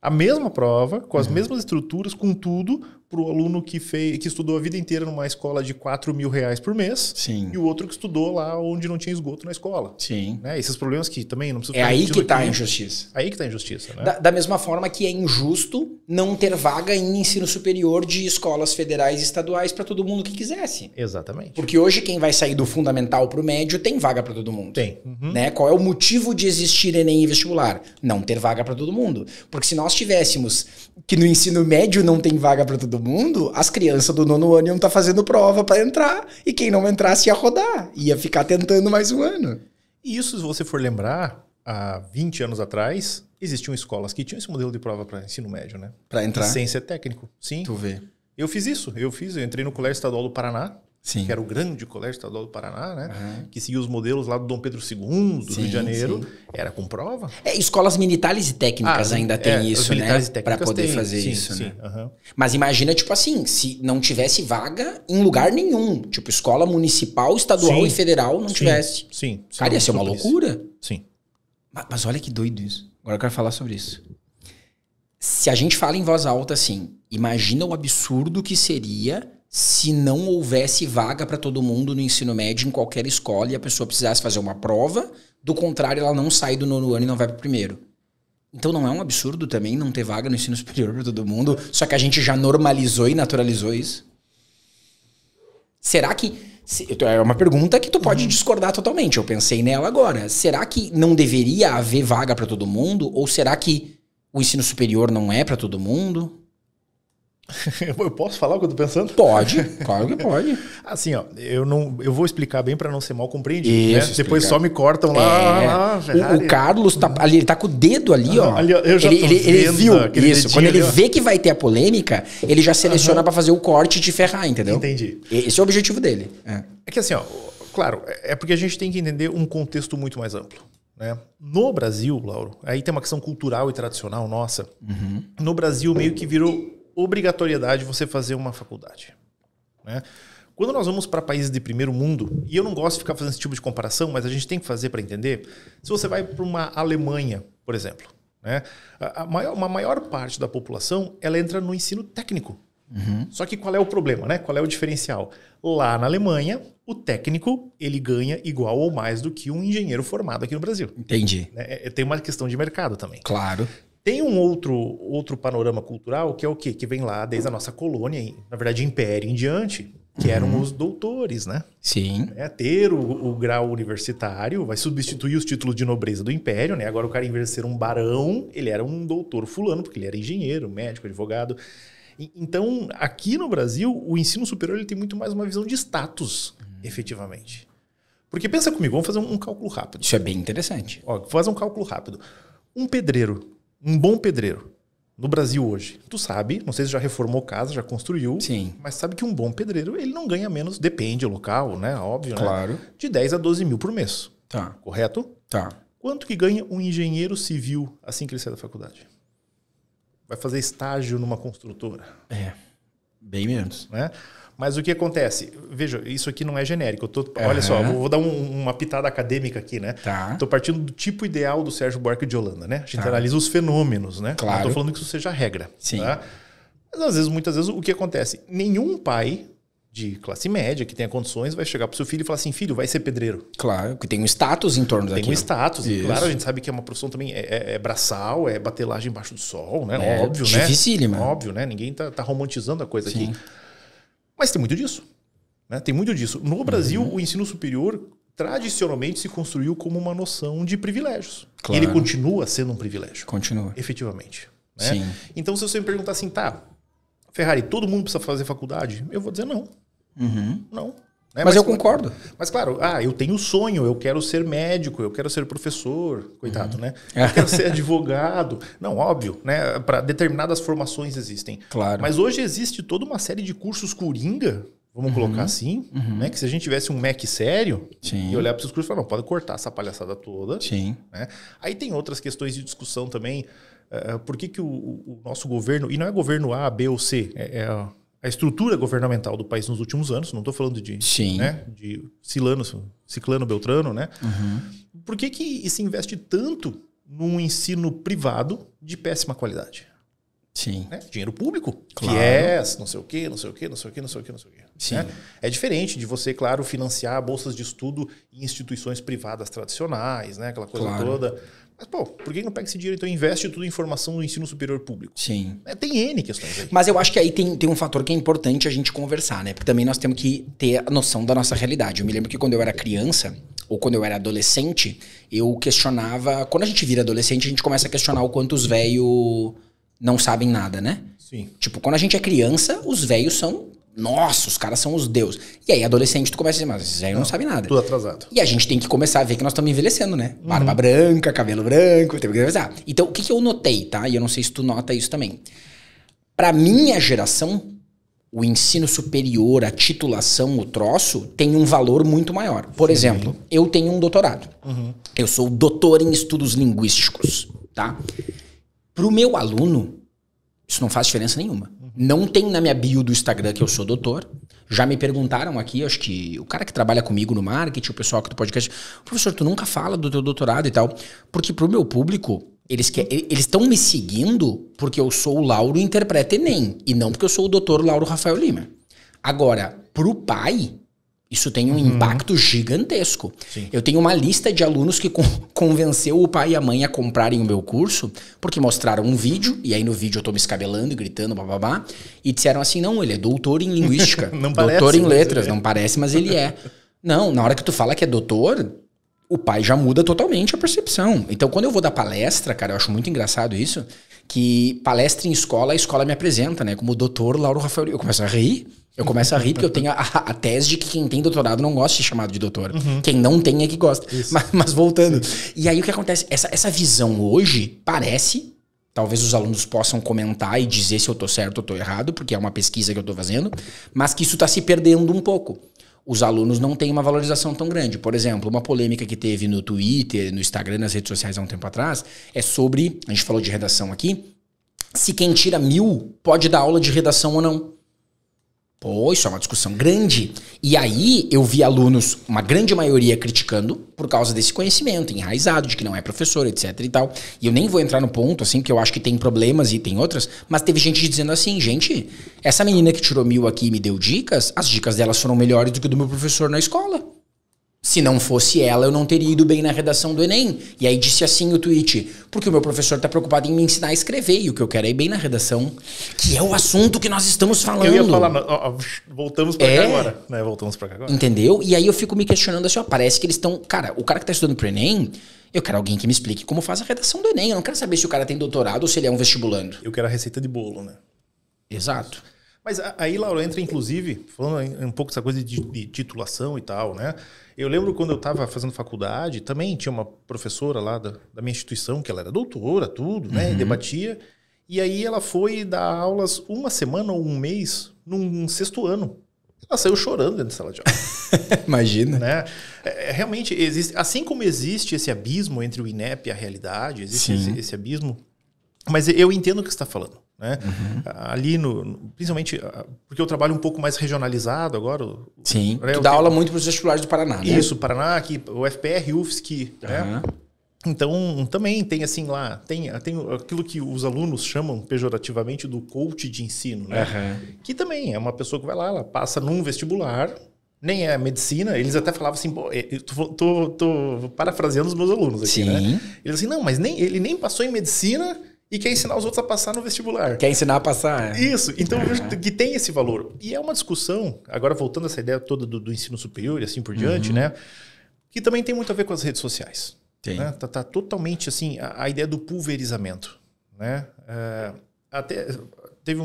a mesma prova, com as mesmas estruturas, com tudo, para o aluno que estudou a vida inteira numa escola de R$4.000 por mês. Sim. E o outro que estudou lá onde não tinha esgoto na escola. Sim. Né? Esses problemas que também não precisam... É aí que está a injustiça. Aí que está a injustiça, né? Da mesma forma que é injusto não ter vaga em ensino superior de escolas federais e estaduais para todo mundo que quisesse. Exatamente. Porque hoje quem vai sair do fundamental para o médio tem vaga para todo mundo. Tem. Né? Qual é o motivo de existir Enem e vestibular? Não ter vaga para todo mundo. Porque se nós tivéssemos que no ensino médio não tem vaga para todo mundo, as crianças do 9º ano iam estar fazendo prova para entrar, e quem não entrasse ia rodar, ia ficar tentando mais um ano. E isso, se você for lembrar, há 20 anos atrás, existiam escolas que tinham esse modelo de prova para ensino médio, né? Para entrar? Sem ser técnico, sim. Tu vê. Eu fiz isso, eu entrei no Colégio Estadual do Paraná, sim, que era o grande Colégio Estadual do Paraná, né? Que seguia os modelos lá do Dom Pedro II, do Rio de Janeiro. Era com prova. Escolas militares e técnicas ainda tem isso, né? Para poder fazer isso, né? Mas imagina, tipo assim, se não tivesse vaga em lugar nenhum. Tipo, escola municipal, estadual e federal não tivesse. Sim. Cara, ia ser uma loucura. Sim. Mas olha que doido isso. Agora eu quero falar sobre isso. Se a gente fala em voz alta assim, imagina o absurdo que seria se não houvesse vaga para todo mundo no ensino médio em qualquer escola e a pessoa precisasse fazer uma prova, do contrário, ela não sai do 9º ano e não vai para o 1º. Então não é um absurdo também não ter vaga no ensino superior para todo mundo, só que a gente já normalizou e naturalizou isso? Será que... É uma pergunta que tu pode discordar totalmente, eu pensei nela agora. Será que não deveria haver vaga para todo mundo? Ou será que o ensino superior não é para todo mundo? Eu posso falar o que eu tô pensando? Pode, claro que pode. Assim, ó, eu vou explicar bem para não ser mal compreendido. Isso, né? Depois só me cortam lá. O Carlos tá ali, ele tá com o dedo ali, ó. Ali, eu já ele viu isso. Quando ele ali, vê que vai ter a polêmica, ele já seleciona para fazer o corte e te ferrar, entendeu? Entendi. Esse é o objetivo dele. É que assim, ó, claro, é porque a gente tem que entender um contexto muito mais amplo. Né? No Brasil, Lauro, aí tem uma questão cultural e tradicional nossa. No Brasil, meio que virou obrigatoriedade você fazer uma faculdade. Né? Quando nós vamos para países de primeiro mundo, e eu não gosto de ficar fazendo esse tipo de comparação, mas a gente tem que fazer para entender, se você vai para uma Alemanha, por exemplo, né? Uma maior parte da população ela entra no ensino técnico. Só que qual é o problema? Né? Qual é o diferencial? Lá na Alemanha, o técnico ele ganha igual ou mais do que um engenheiro formado aqui no Brasil. Entendi. Tem uma questão de mercado também. Claro. Tem um outro panorama cultural que é o quê? Que vem lá desde a nossa colônia, na verdade império em diante, que eram os doutores, né? Sim. Ter o grau universitário vai substituir os títulos de nobreza do império, né? Agora o cara, em vez de ser um barão, ele era um doutor fulano, porque ele era engenheiro, médico, advogado. Então, aqui no Brasil, o ensino superior ele tem muito mais uma visão de status, efetivamente. Porque pensa comigo, vamos fazer um cálculo rápido. Isso é bem interessante. Ó, vou fazer um cálculo rápido. Um pedreiro, um bom pedreiro, no Brasil hoje, tu sabe, não sei se já reformou casa, já construiu, sim, mas sabe que um bom pedreiro, ele não ganha menos, depende do local, né? Óbvio, claro, né? De 10 a 12 mil por mês. Tá. Correto? Tá. Quanto que ganha um engenheiro civil assim que ele sai da faculdade? Vai fazer estágio numa construtora. Bem menos. Né? Mas o que acontece? Veja, isso aqui não é genérico. Olha só, vou dar uma pitada acadêmica aqui, né? Tá. Tô partindo do tipo ideal do Sérgio Buarque de Holanda, né? A gente analisa os fenômenos, né? Claro. Não tô falando que isso seja a regra. Sim. Tá? Mas muitas vezes, o que acontece? Nenhum pai de classe média que tenha condições vai chegar pro seu filho e falar assim, filho, vai ser pedreiro. Claro, que tem um status em torno daquilo. Tem um status. E claro, a gente sabe que é uma profissão também, é braçal, é batelagem embaixo do sol, né? Óbvio, né? Dificílima. Óbvio, né? Ninguém tá romantizando a coisa Sim. aqui. Mas tem muito disso. Né? Tem muito disso. No Brasil, o ensino superior tradicionalmente se construiu como uma noção de privilégios. Claro. E ele continua sendo um privilégio. Continua. Efetivamente. Né? Sim. Então, se você me perguntar assim, tá, Ferrari, todo mundo precisa fazer faculdade? Eu vou dizer não. Não. Né? Mas eu concordo. Mas claro, eu tenho sonho, eu quero ser médico, eu quero ser professor, coitado, né? Eu quero ser advogado. Não, óbvio, né? Para determinadas formações existem. Claro. Mas hoje existe toda uma série de cursos coringa, vamos colocar assim, né? Que se a gente tivesse um MEC sério, e olhar para esses cursos e falar, não, pode cortar essa palhaçada toda. Sim. Né? Aí tem outras questões de discussão também. Por que o nosso governo, e não é governo A, B ou C, a estrutura governamental do país nos últimos anos, não estou falando de Ciclano, Beltrano, né? Por que se investe tanto num ensino privado de péssima qualidade? Sim. Né? Dinheiro público, claro. não sei o quê. Sim. Né? É diferente de você, claro, financiar bolsas de estudo em instituições privadas tradicionais, né? Aquela coisa toda. Mas, pô, por que não pega esse dinheiro então investe tudo em formação no ensino superior público? Sim. Tem N questões aí. Mas eu acho que aí tem um fator que é importante a gente conversar, né? Porque também nós temos que ter a noção da nossa realidade. Eu me lembro que quando eu era criança, ou quando eu era adolescente, eu questionava... Quando a gente vira adolescente, a gente começa a questionar o quanto os velhos não sabem nada, né? Sim. Tipo, quando a gente é criança, os velhos são... Nossa, os caras são os deuses. E aí, adolescente, tu começa a dizer, mas esses velhos não sabem nada. Tudo atrasado. E a gente tem que começar a ver que nós estamos envelhecendo, né? Barba branca, cabelo branco, tem que conversar. Então, o que eu notei, tá? E eu não sei se tu nota isso também. Pra minha geração, o ensino superior, a titulação, o troço, tem um valor muito maior. Por exemplo, eu tenho um doutorado. Eu sou doutor em estudos linguísticos, tá? Pro meu aluno, isso não faz diferença nenhuma. Não tem na minha bio do Instagram que eu sou doutor. Já me perguntaram aqui, acho que o cara que trabalha comigo no marketing, o pessoal aqui do podcast, professor, tu nunca fala do teu doutorado e tal. Porque pro meu público, eles estão me seguindo porque eu sou o Lauro Interpreta Enem. E não porque eu sou o doutor Lauro Rafael Lima. Agora, pro pai... Isso tem um impacto gigantesco. Sim. Eu tenho uma lista de alunos que convenceu o pai e a mãe a comprarem o meu curso, porque mostraram um vídeo, e aí no vídeo eu tô me escabelando e gritando, bababá, e disseram assim, não, ele é doutor em linguística, não doutor parece, em letras, não parece, mas ele é. Não, na hora que tu fala que é doutor, o pai já muda totalmente a percepção. Então, quando eu vou dar palestra, cara, eu acho muito engraçado isso, que palestra em escola, a escola me apresenta, né? Como o doutor Lauro Rafael. Eu começo a rir porque eu tenho a tese de que quem tem doutorado não gosta de ser chamado de doutor. Quem não tem é que gosta. Mas voltando. Sim. E aí o que acontece? Essa visão hoje parece... Talvez os alunos possam comentar e dizer se eu tô certo ou tô errado, porque é uma pesquisa que eu tô fazendo, mas que isso tá se perdendo um pouco. Os alunos não têm uma valorização tão grande. Por exemplo, uma polêmica que teve no Twitter, no Instagram, nas redes sociais há um tempo atrás, é sobre, a gente falou de redação aqui, se quem tira 1000 pode dar aula de redação ou não. Pô, isso é uma discussão grande. E aí eu vi alunos, uma grande maioria, criticando por causa desse conhecimento enraizado, de que não é professor, etc e tal. E eu nem vou entrar no ponto, assim, porque eu acho que tem problemas e tem outras, mas teve gente dizendo assim, gente, essa menina que tirou 1000 aqui e me deu dicas, as dicas delas foram melhores do que do meu professor na escola. Se não fosse ela, eu não teria ido bem na redação do Enem. E aí disse assim o tweet, porque o meu professor está preocupado em me ensinar a escrever, e o que eu quero é ir bem na redação, que é o assunto que nós estamos falando. Eu ia falar, voltamos para cá agora. Né? Voltamos para cá agora. Entendeu? E aí eu fico me questionando assim, ó, parece que eles estão... Cara, o cara que está estudando pro Enem, eu quero alguém que me explique como faz a redação do Enem. Eu não quero saber se o cara tem doutorado ou se ele é um vestibulando. Eu quero a receita de bolo, né? Exato. Mas aí, Lauro, entra inclusive, falando um pouco dessa coisa de titulação e tal, né? Eu lembro quando eu estava fazendo faculdade, também tinha uma professora lá da minha instituição, que ela era doutora, tudo, né? E debatia. E aí ela foi dar aulas uma semana ou um mês num 6º ano. Ela saiu chorando dentro da sala de aula. Imagina. Né? Realmente, existe, assim como existe esse abismo entre o INEP e a realidade, existe esse abismo. Mas eu entendo o que você está falando. Né? Ali, principalmente, porque eu trabalho um pouco mais regionalizado agora. Sim, tu dá aula muito para os vestibulares do Paraná, né? Isso, Paraná, aqui, o FPR, UFSC, né? Então, também tem assim lá, tem aquilo que os alunos chamam pejorativamente do coach de ensino, né? Que também é uma pessoa que vai lá, ela passa num vestibular, nem é medicina, eles até falavam assim, pô, tô parafraseando os meus alunos aqui, né? Eles assim, não, mas ele nem passou em medicina... E quer ensinar os outros a passar no vestibular. Quer ensinar a passar, Isso. Então, eu vejo que tem esse valor. E é uma discussão, agora voltando a essa ideia toda do ensino superior e assim por diante, né? Que também tem muito a ver com as redes sociais. Tem. Né? Tá totalmente, assim, a ideia do pulverizamento. Né? Até teve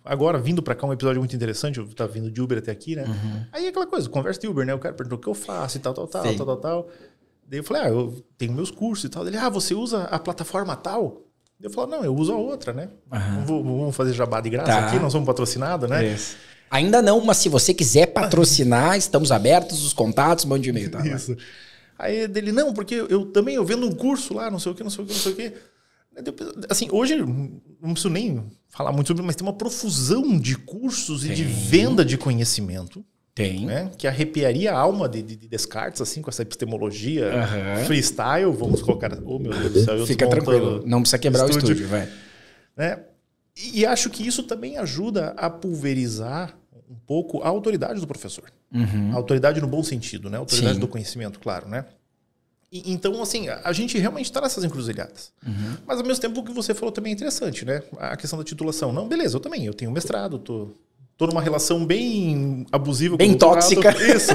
agora, vindo para cá, um episódio muito interessante. Eu tava vindo de Uber até aqui, né? Aí aquela coisa, conversa de Uber, né? O cara perguntou o que eu faço e tal. Daí eu falei, eu tenho meus cursos e tal. Ele, você usa a plataforma tal? Eu falo, não, eu uso a outra, né? Vamos fazer jabá de graça aqui, nós somos patrocinados, né? Isso. Ainda não, mas se você quiser patrocinar, estamos abertos, os contatos, mande de e-mail. Tá? Isso. Aí dele, não, porque eu vendo um curso lá, não sei o que. Assim, hoje, não preciso nem falar muito sobre, mas tem uma profusão de cursos e de venda de conhecimento. Tem. Né? Que arrepiaria a alma de Descartes, assim, com essa epistemologia freestyle, vamos colocar... Oh, meu Deus do céu, fica tranquilo, não precisa quebrar o estúdio, vai. Né? E acho que isso também ajuda a pulverizar um pouco a autoridade do professor. A autoridade no bom sentido, né? A autoridade do conhecimento, claro, né? Então, assim, a gente realmente está nessas encruzilhadas. Mas, ao mesmo tempo, o que você falou também é interessante, né? A questão da titulação. Não, beleza, eu tenho mestrado, tô numa relação bem abusiva. Bem tóxica. Isso.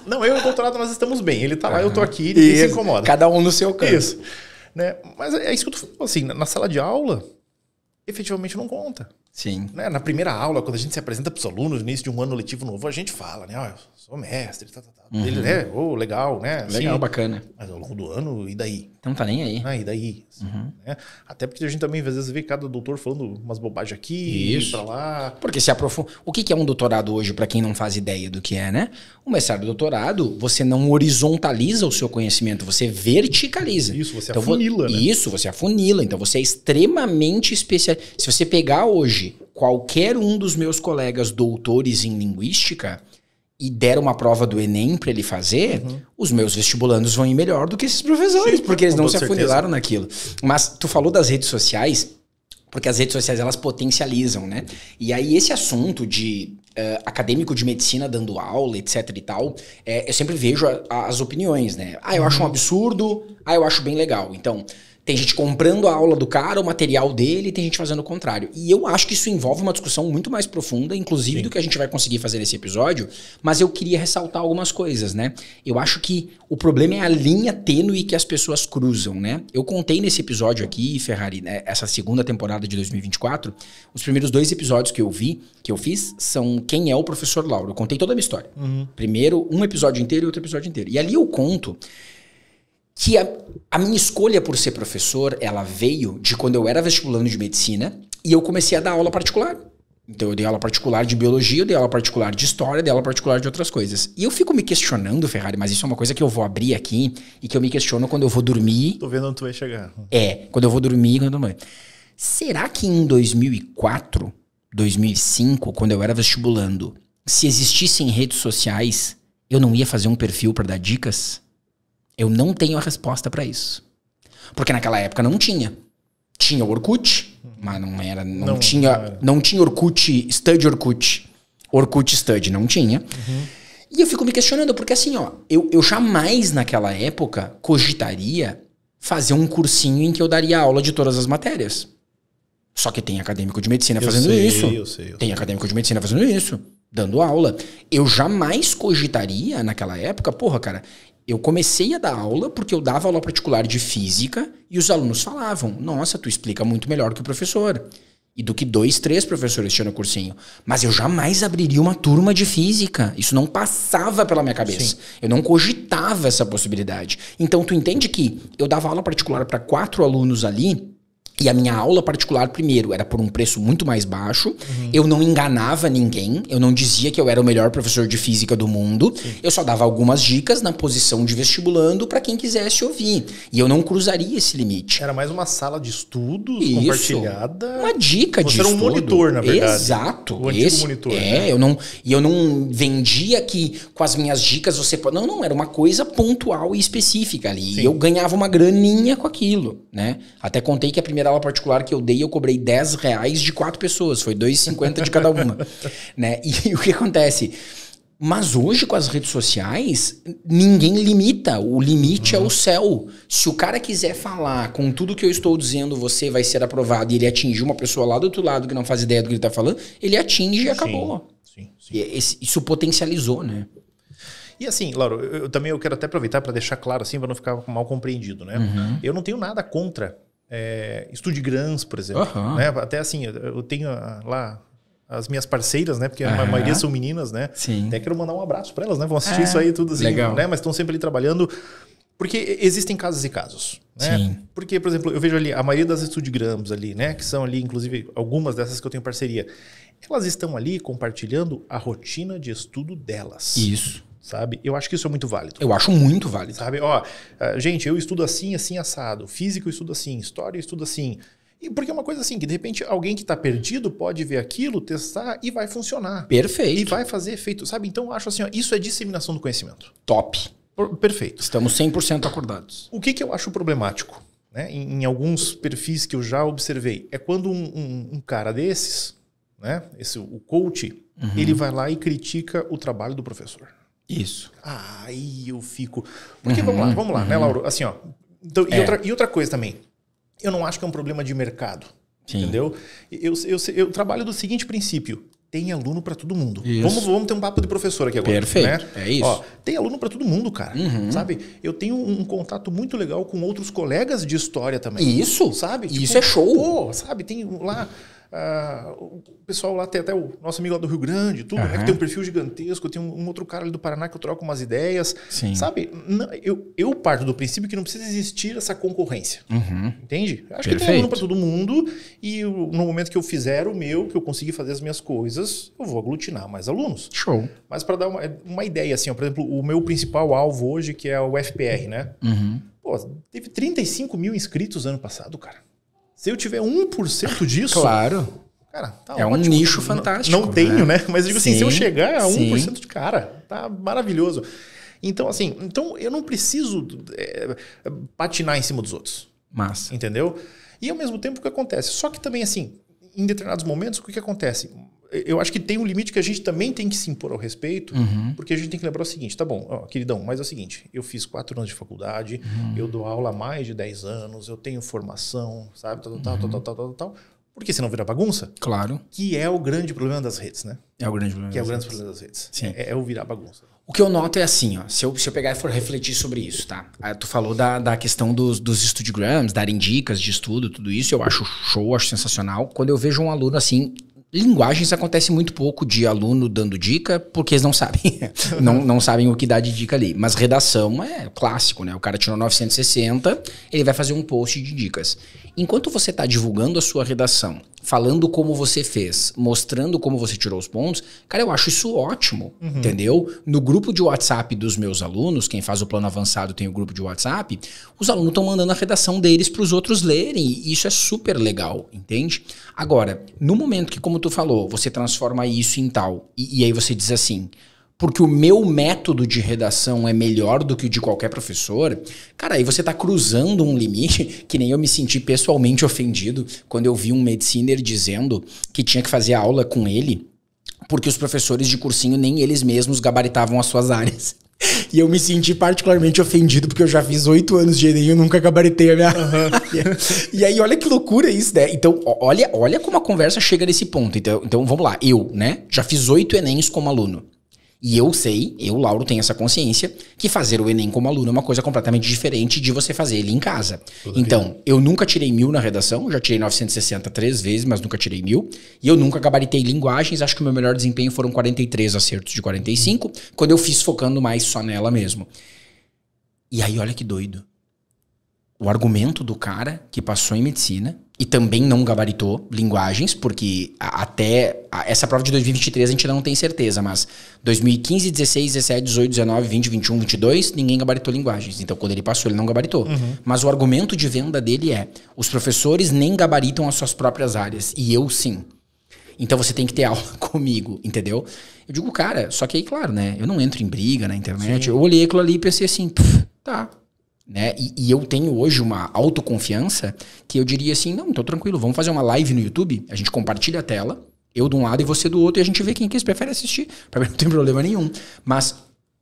Não, eu e o doutorado nós estamos bem. Ele tá lá, eu tô aqui, ninguém se incomoda. Cada um no seu canto. Isso. Né? Mas é isso que eu tô falando. Assim, na sala de aula, efetivamente não conta. Sim. Né? Na primeira aula, quando a gente se apresenta para os alunos no início de um ano letivo novo, a gente fala, né? Eu sou mestre, Ele, né? Legal, né? Legal, assim, bacana. Mas ao longo do ano, e daí? Não tá nem aí. E daí? Assim, né? Até porque a gente também, às vezes, vê cada doutor falando umas bobagens aqui, pra lá. Porque se aprofunda... O que é um doutorado hoje, para quem não faz ideia do que é, né? O mestrado e doutorado, você não horizontaliza o seu conhecimento, você verticaliza. Isso, você afunila, né? Isso, você afunila. Então, você é extremamente especial. Se você pegar hoje qualquer um dos meus colegas doutores em linguística e der uma prova do Enem para ele fazer, os meus vestibulandos vão ir melhor do que esses professores, porque eles não se afunilaram naquilo. Mas tu falou das redes sociais, porque as redes sociais elas potencializam, né? E aí esse assunto de acadêmico de medicina dando aula, etc e tal, eu sempre vejo as opiniões, né? Eu acho um absurdo, eu acho bem legal. Então, Tem gente comprando a aula do cara, o material dele, e tem gente fazendo o contrário. E eu acho que isso envolve uma discussão muito mais profunda, inclusive do que a gente vai conseguir fazer nesse episódio, mas eu queria ressaltar algumas coisas, né? Eu acho que o problema é a linha tênue que as pessoas cruzam, né? Eu contei nesse episódio aqui, Ferrari, né, essa segunda temporada de 2024, os primeiros 2 episódios que eu fiz, são Quem é o Professor Lauro. Eu contei toda a minha história. Primeiro, um episódio inteiro e outro episódio inteiro. E ali eu conto que a minha escolha por ser professor, ela veio de quando eu era vestibulando de medicina e eu comecei a dar aula particular. Então eu dei aula particular de biologia, eu dei aula particular de história, eu dei aula particular de outras coisas. E eu fico me questionando, Ferrari, mas isso é uma coisa que eu vou abrir aqui e que eu me questiono quando eu vou dormir. Tô vendo onde tu vai chegar. Quando eu vou dormir, quando eu dormir. Será que em 2004, 2005, quando eu era vestibulando, se existissem redes sociais, eu não ia fazer um perfil para dar dicas? Eu não tenho a resposta pra isso. Porque naquela época não tinha. Tinha o Orkut, mas não tinha Orkut, Study Orkut. Orkut Study, não tinha. E eu fico me questionando, porque assim, ó, eu jamais naquela época cogitaria fazer um cursinho em que eu daria aula de todas as matérias. Só que tem acadêmico de medicina fazendo isso. Eu sei. Tem acadêmico de medicina fazendo isso, dando aula. Eu jamais cogitaria naquela época, porra, cara, eu comecei a dar aula porque eu dava aula particular de física e os alunos falavam, nossa, tu explica muito melhor que o professor. E do que 2, 3 professores tinham no cursinho. Mas eu jamais abriria uma turma de física. Isso não passava pela minha cabeça. Sim. Eu não cogitava essa possibilidade. Então tu entende que eu dava aula particular para 4 alunos ali. E a minha aula particular, primeiro, era por um preço muito mais baixo. Eu não enganava ninguém. Eu não dizia que eu era o melhor professor de física do mundo. Sim. Eu só dava algumas dicas na posição de vestibulando para quem quisesse ouvir. E eu não cruzaria esse limite. Era mais uma sala de estudos compartilhada. Uma dica de estudo. Você era um monitor, na verdade. Exato. O antigo monitor. Né? Eu não vendia que com as minhas dicas você pode... Não, era uma coisa pontual e específica ali. Sim. E eu ganhava uma graninha com aquilo, né? Até contei que a primeira aula particular que eu dei, eu cobrei R$10 de 4 pessoas. Foi R$2,50 de cada uma. Né? E o que acontece? Mas hoje, com as redes sociais, ninguém limita. O limite é o céu. Se o cara quiser falar com tudo que eu estou dizendo, você vai ser aprovado, e ele atingir uma pessoa lá do outro lado que não faz ideia do que ele está falando, ele atinge e acabou. Sim. E isso potencializou, né? E assim, Lauro, eu quero até aproveitar para deixar claro, assim, para não ficar mal compreendido, né? Eu não tenho nada contra Estudigrams, por exemplo. Né? Até assim, eu tenho lá as minhas parceiras, né? Porque a maioria são meninas, né? Sim. Até quero mandar um abraço para elas, né? Vão assistir isso aí tudo assim, legal. Né? Mas estão sempre ali trabalhando. Porque existem casos e casos, né? Sim. Porque, por exemplo, eu vejo ali a maioria das Estudigrams ali, né? Que são ali, inclusive, algumas dessas que eu tenho parceria. Elas estão ali compartilhando a rotina de estudo delas. Isso. Sabe? Eu acho que isso é muito válido. Eu acho muito válido. Sabe? Gente, eu estudo assim, assim, assado. Física eu estudo assim. História eu estudo assim. E porque é uma coisa assim, que de repente alguém que está perdido pode ver aquilo, testar e vai funcionar. Perfeito. E vai fazer efeito, sabe? Então eu acho assim, isso é disseminação do conhecimento. Top. Perfeito. Estamos 100% acordados. O que eu acho problemático, né? Em alguns perfis que eu já observei, é quando um cara desses, né? O coach, ele vai lá e critica o trabalho do professor. Isso. Aí eu fico... Porque vamos lá, né, Lauro? Assim, ó. Então, e outra coisa também. Eu não acho que é um problema de mercado. Sim. Entendeu? Eu trabalho do seguinte princípio. Tem aluno para todo mundo. Vamos ter um papo de professor aqui agora. Perfeito. Né? É isso. Ó, tem aluno para todo mundo, cara. Sabe? Eu tenho um contato muito legal com outros colegas de história também. Isso. Sabe? Isso é show. Pô, sabe? Tem lá... o pessoal lá tem até o nosso amigo lá do Rio Grande, tudo, né, que tem um perfil gigantesco. Tem um outro cara ali do Paraná que eu troco umas ideias. Sim. Sabe? Eu parto do princípio que não precisa existir essa concorrência. Entende? Acho que tem aluno para todo mundo e no momento que eu fizer o meu, que eu conseguir fazer as minhas coisas, eu vou aglutinar mais alunos. Show. Mas para dar uma ideia, assim, ó, por exemplo, o meu principal alvo hoje, que é o FPR, né? Pô, teve 35 mil inscritos ano passado, cara. Se eu tiver 1% disso... Claro. Cara, tá ótimo. Um nicho fantástico. Não tenho, né? Mas eu digo assim, se eu chegar a 1% de cara, tá maravilhoso. Então, assim, eu não preciso patinar em cima dos outros. Massa. Entendeu? E ao mesmo tempo o que acontece? Só que também, assim, em determinados momentos, o que acontece? Eu acho que tem um limite que a gente também tem que se impor ao respeito, porque a gente tem que lembrar o seguinte, tá bom, ó, queridão, mas é o seguinte, eu fiz 4 anos de faculdade, eu dou aula há mais de 10 anos, eu tenho formação, sabe, tal. Por que senão vira bagunça? Claro. Que é o grande problema das redes, né? É o grande problema. Que é o grande problema das redes. Sim. É o virar bagunça. O que eu noto é assim, ó, se eu pegar e for refletir sobre isso, tá? Tu falou da questão dos Studiograms, darem dicas de estudo, tudo isso, eu acho show, acho sensacional. Quando eu vejo um aluno assim, linguagens acontece muito pouco de aluno dando dica, porque eles não sabem. não sabem o que dá de dica ali. Mas redação é clássico, né? O cara tirou 960, ele vai fazer um post de dicas. Enquanto você está divulgando a sua redação, falando como você fez, mostrando como você tirou os pontos, cara, eu acho isso ótimo, entendeu? No grupo de WhatsApp dos meus alunos, quem faz o plano avançado tem o grupo de WhatsApp, os alunos estão mandando a redação deles para os outros lerem, e isso é super legal, entende? Agora, no momento que, como tu falou, você transforma isso em tal, e aí você diz assim, porque o meu método de redação é melhor do que o de qualquer professor, cara, aí você tá cruzando um limite que nem eu me senti pessoalmente ofendido quando eu vi um mediciner dizendo que tinha que fazer aula com ele porque os professores de cursinho nem eles mesmos gabaritavam as suas áreas. E eu me senti particularmente ofendido porque eu já fiz 8 anos de Enem e eu nunca gabaritei a minha área. E aí olha que loucura isso, né? Então olha como a conversa chega nesse ponto. Então vamos lá, eu, né, já fiz 8 Enems como aluno. E eu sei, Lauro, tenho essa consciência que fazer o Enem como aluno é uma coisa completamente diferente de você fazer ele em casa. Então, eu nunca tirei 1000 na redação, já tirei 960 3 vezes, mas nunca tirei 1000. E eu nunca gabaritei linguagens, acho que o meu melhor desempenho foram 43 acertos de 45, quando eu fiz focando mais só nela mesmo. E aí, olha que doido. O argumento do cara que passou em medicina e também não gabaritou linguagens, porque até essa prova de 2023 a gente não tem certeza, mas 2015, 16, 17, 18, 19, 20, 21, 22, ninguém gabaritou linguagens. Então, quando ele passou, ele não gabaritou. Mas o argumento de venda dele é, os professores nem gabaritam as suas próprias áreas, e eu sim. Então, você tem que ter aula comigo, entendeu? Eu digo, cara, só que aí, claro, né? Eu não entro em briga na internet. Sim. Eu olhei aquilo ali e pensei assim, tá. Né? E eu tenho hoje uma autoconfiança que eu diria assim, não, então tranquilo, vamos fazer uma live no YouTube, a gente compartilha a tela, eu de um lado e você do outro, e a gente vê quem que prefere assistir. Pra mim não tem problema nenhum. Mas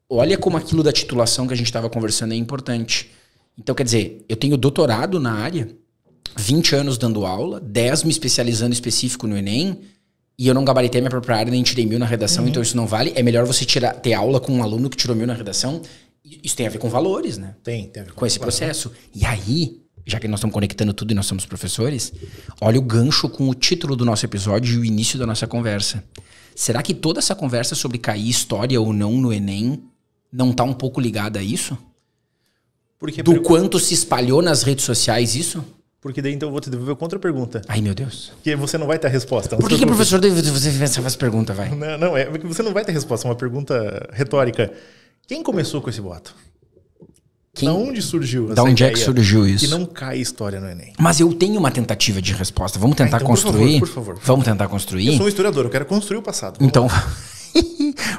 olha como aquilo da titulação que a gente estava conversando é importante. Então, quer dizer, eu tenho doutorado na área, 20 anos dando aula, 10 me especializando específico no Enem, e eu não gabaritei minha própria área, nem tirei 1000 na redação, então isso não vale. É melhor você ter aula com um aluno que tirou 1000 na redação. Isso tem a ver com valores, né? Tem a ver com esse processo. E aí, já que nós estamos conectando tudo e nós somos professores, olha o gancho com o título do nosso episódio e o início da nossa conversa. Será que toda essa conversa sobre cair história ou não no Enem não está um pouco ligada a isso? Quanto se espalhou nas redes sociais isso? Porque daí então eu vou te devolver contra pergunta. Ai, meu Deus. Porque você não vai ter a resposta. Por que professor você faz pergunta, vai? Não, é porque você não vai ter resposta. É uma pergunta retórica. Quem começou com esse boato? Da onde surgiu essa Da onde é que surgiu isso? Que não cai história no Enem. Mas eu tenho uma tentativa de resposta. Vamos tentar então, construir? Por favor. Vamos tentar construir? Eu sou um historiador, eu quero construir o passado. Então,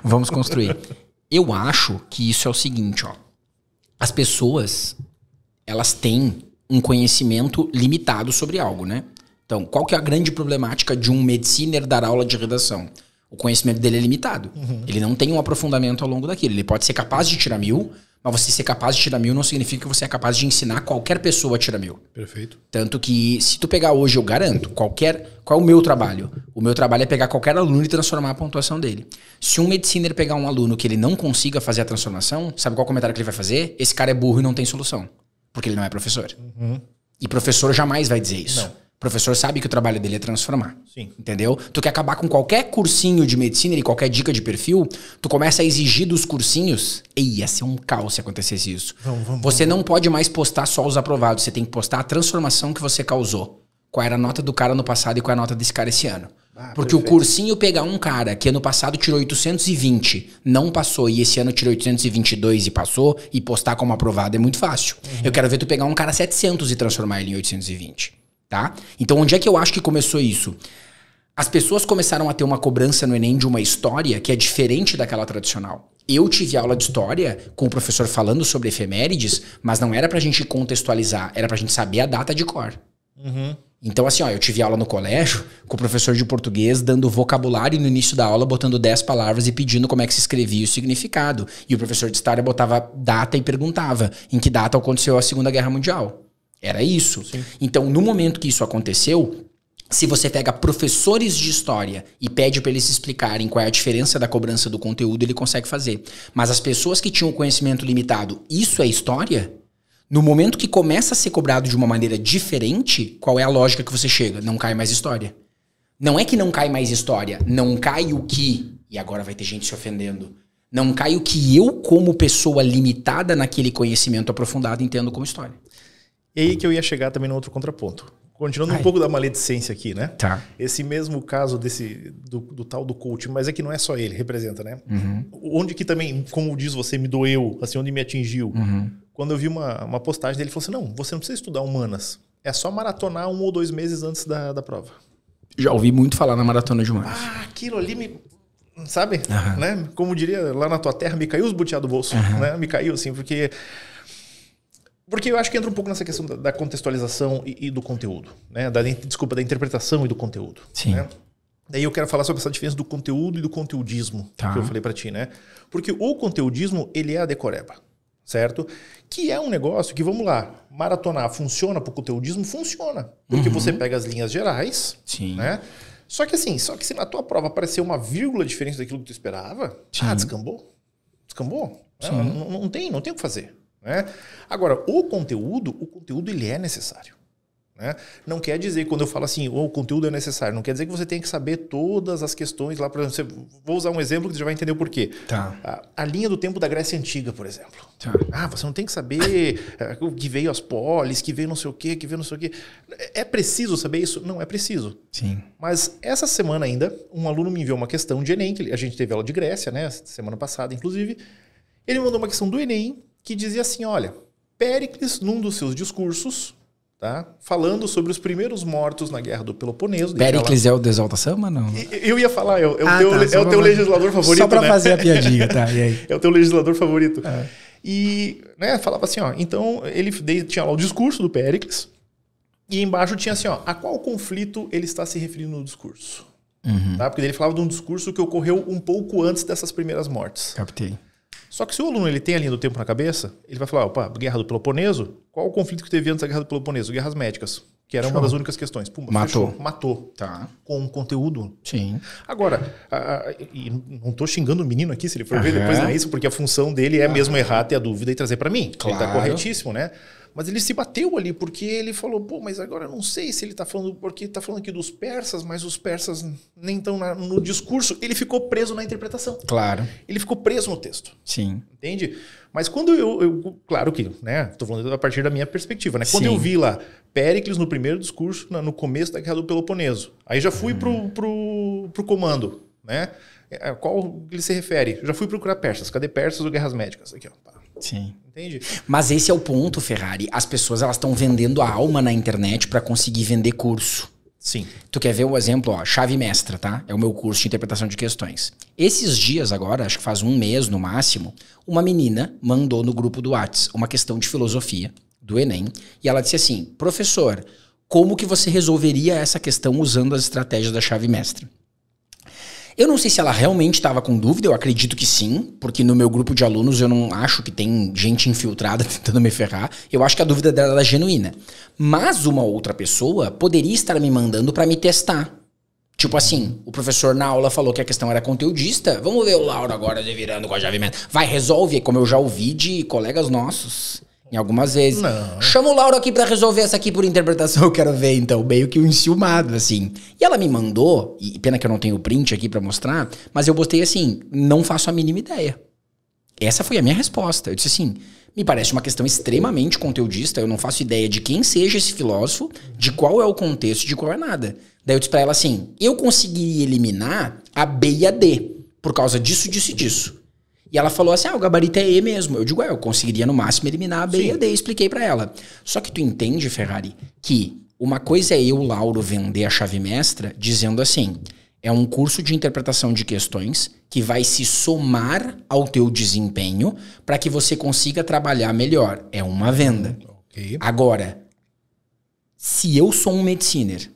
vamos construir. Eu acho que isso é o seguinte, ó. As pessoas, elas têm um conhecimento limitado sobre algo, né? Então, qual que é a grande problemática de um mediciner dar aula de redação? O conhecimento dele é limitado. Ele não tem um aprofundamento ao longo daquilo. Ele pode ser capaz de tirar 1000, mas você ser capaz de tirar 1000 não significa que você é capaz de ensinar qualquer pessoa a tirar 1000. Perfeito. Tanto que, se tu pegar hoje, eu garanto, qual é o meu trabalho? O meu trabalho é pegar qualquer aluno e transformar a pontuação dele. Se um mediciner pegar um aluno que ele não consiga fazer a transformação, sabe qual comentário que ele vai fazer? Esse cara é burro e não tem solução. Porque ele não é professor. E professor jamais vai dizer isso. Não. O professor sabe que o trabalho dele é transformar. Sim. Entendeu? Tu quer acabar com qualquer cursinho de medicina e qualquer dica de perfil, tu começa a exigir dos cursinhos. Ia ser um caos se acontecesse isso. Você não pode mais postar só os aprovados. Você tem que postar a transformação que você causou. Qual era a nota do cara no passado e qual é a nota desse cara esse ano. Porque perfeito. O cursinho pegar um cara que ano passado tirou 820, não passou, e esse ano tirou 822 e passou, e postar como aprovado é muito fácil. Eu quero ver tu pegar um cara 700 e transformar ele em 820. Tá? Então, onde é que eu acho que começou isso? As pessoas começaram a ter uma cobrança no Enem de uma história que é diferente daquela tradicional. Eu tive aula de história com o professor falando sobre efemérides, mas não era pra gente contextualizar, era pra gente saber a data de cor. Então, assim, ó, eu tive aula no colégio com o professor de português dando vocabulário no início da aula, botando 10 palavras e pedindo como é que se escrevia o significado. E o professor de história botava data e perguntava em que data aconteceu a Segunda Guerra Mundial. Era isso. Sim. Então, no momento que isso aconteceu, se você pega professores de história e pede para eles explicarem qual é a diferença da cobrança do conteúdo, ele consegue fazer. Mas as pessoas que tinham conhecimento limitado, isso é história? No momento que começa a ser cobrado de uma maneira diferente, qual é a lógica que você chega? Não cai mais história. Não é que não cai mais história, não cai o que... E agora vai ter gente se ofendendo. Não cai o que eu, como pessoa limitada naquele conhecimento aprofundado, entendo como história. E aí que eu ia chegar também no outro contraponto. Continuando um pouco da maledicência aqui, né? Tá. Esse mesmo caso do tal do coach, mas é que não é só ele, representa, né? Uhum. Onde que também, como diz você, me doeu, assim, onde me atingiu. Uhum. Quando eu vi uma postagem dele, ele falou assim, não, você não precisa estudar humanas, é só maratonar 1 ou 2 meses antes da prova. Já ouvi muito falar na maratona de humanas. Ah, aquilo ali me... Sabe? Uhum. Né? Como diria lá na tua terra, me caiu os butiá do bolso. Uhum. Né? Me caiu, assim, porque eu acho que entra um pouco nessa questão da contextualização e do conteúdo. Né? Da interpretação e do conteúdo. Sim. Né? Daí eu quero falar sobre essa diferença do conteúdo e do conteudismo, que eu falei pra ti, né? Porque o conteudismo, ele é a decoreba, certo? Que é um negócio que, vamos lá, maratonar funciona pro conteudismo? Funciona. Porque você pega as linhas gerais, sim, né? Só que se na tua prova aparecer uma vírgula diferente daquilo que tu esperava, descambou. Descambou. Não tem o que fazer. Né? Agora, o conteúdo ele é necessário. Né? Não quer dizer, quando eu falo assim, o conteúdo é necessário, não quer dizer que você tem que saber todas as questões lá. Por exemplo, vou usar um exemplo que você já vai entender o porquê. Tá. A linha do tempo da Grécia Antiga, por exemplo. Tá. Você não tem que saber que veio as polis, que veio não sei o quê, que veio não sei o quê. É preciso saber isso? Não é preciso. Sim. Mas essa semana ainda, um aluno me enviou uma questão de Enem, que a gente teve aula de Grécia, né? Semana passada, inclusive. Ele me mandou uma questão do Enem que dizia assim, olha, Péricles, num dos seus discursos, tá, falando sobre os primeiros mortos na Guerra do Peloponeso. Péricles é o do Exalta Samba, não? Eu ia falar, é o teu legislador favorito, só pra né? fazer a piadinha, tá? E aí? É o teu legislador favorito. E, né, falava assim, ó, então ele tinha lá o discurso do Péricles e embaixo tinha assim, ó, a qual conflito ele está se referindo no discurso? Tá? Porque ele falava de um discurso que ocorreu um pouco antes dessas primeiras mortes. Captei. Só que se o aluno ele tem a linha do tempo na cabeça, ele vai falar, opa, Guerra do Peloponeso, qual o conflito que teve antes da Guerra do Peloponeso? Guerras médicas, que era uma das únicas questões. Pumba, matou. Tá. Com conteúdo. Sim. Agora, e não tô xingando o menino aqui, se ele for ver depois, não é isso, porque a função dele é mesmo errar, ter a dúvida e trazer para mim. Claro. Ele tá corretíssimo, né? Mas ele se bateu ali, porque ele falou, pô, mas agora eu não sei se ele tá falando, porque tá falando aqui dos persas, mas os persas nem estão no discurso. Ele ficou preso na interpretação. Claro. Ele ficou preso no texto. Sim. Entende? Mas quando eu claro que, né, tô falando a partir da minha perspectiva, né? Quando eu vi lá Péricles no primeiro discurso, no começo da Guerra do Peloponeso, aí já fui pro comando, né? Qual ele se refere? Eu já fui procurar persas. Cadê persas ou guerras médicas? Aqui, ó. Sim. Entende? Mas esse é o ponto, Ferrari. As pessoas elas estão vendendo a alma na internet para conseguir vender curso. Sim. Tu quer ver o exemplo, ó, Chave Mestra, tá? É o meu curso de interpretação de questões. Esses dias agora, acho que faz um mês no máximo, uma menina mandou no grupo do Whats uma questão de filosofia do Enem e ela disse assim, professor, como que você resolveria essa questão usando as estratégias da Chave Mestra? Eu não sei se ela realmente estava com dúvida, eu acredito que sim, porque no meu grupo de alunos eu não acho que tem gente infiltrada tentando me ferrar. Eu acho que a dúvida dela era genuína. Mas uma outra pessoa poderia estar me mandando para me testar. Tipo assim, o professor na aula falou que a questão era conteudista, vamos ver o Lauro agora virando com a chave mestra. Vai, resolve, como eu já ouvi de colegas nossos. Em algumas vezes. Não. Chama o Lauro aqui pra resolver essa aqui por interpretação, eu quero ver, então. Meio que um enciumado, assim. E ela me mandou, e pena que eu não tenho o print aqui pra mostrar, mas eu botei assim, não faço a mínima ideia. Essa foi a minha resposta. Eu disse assim, me parece uma questão extremamente conteudista, eu não faço ideia de quem seja esse filósofo, de qual é o contexto, de qual é nada. Daí eu disse pra ela assim, eu conseguiria eliminar a B e a D, por causa disso, disso e disso. E ela falou assim, o gabarito é E mesmo. Eu digo, eu conseguiria no máximo eliminar a B e a D. Expliquei pra ela. Só que tu entende, Ferrari, que uma coisa é eu, Lauro, vender a chave mestra dizendo assim, é um curso de interpretação de questões que vai se somar ao teu desempenho para que você consiga trabalhar melhor. É uma venda. Okay. Agora, Se eu sou um mediciner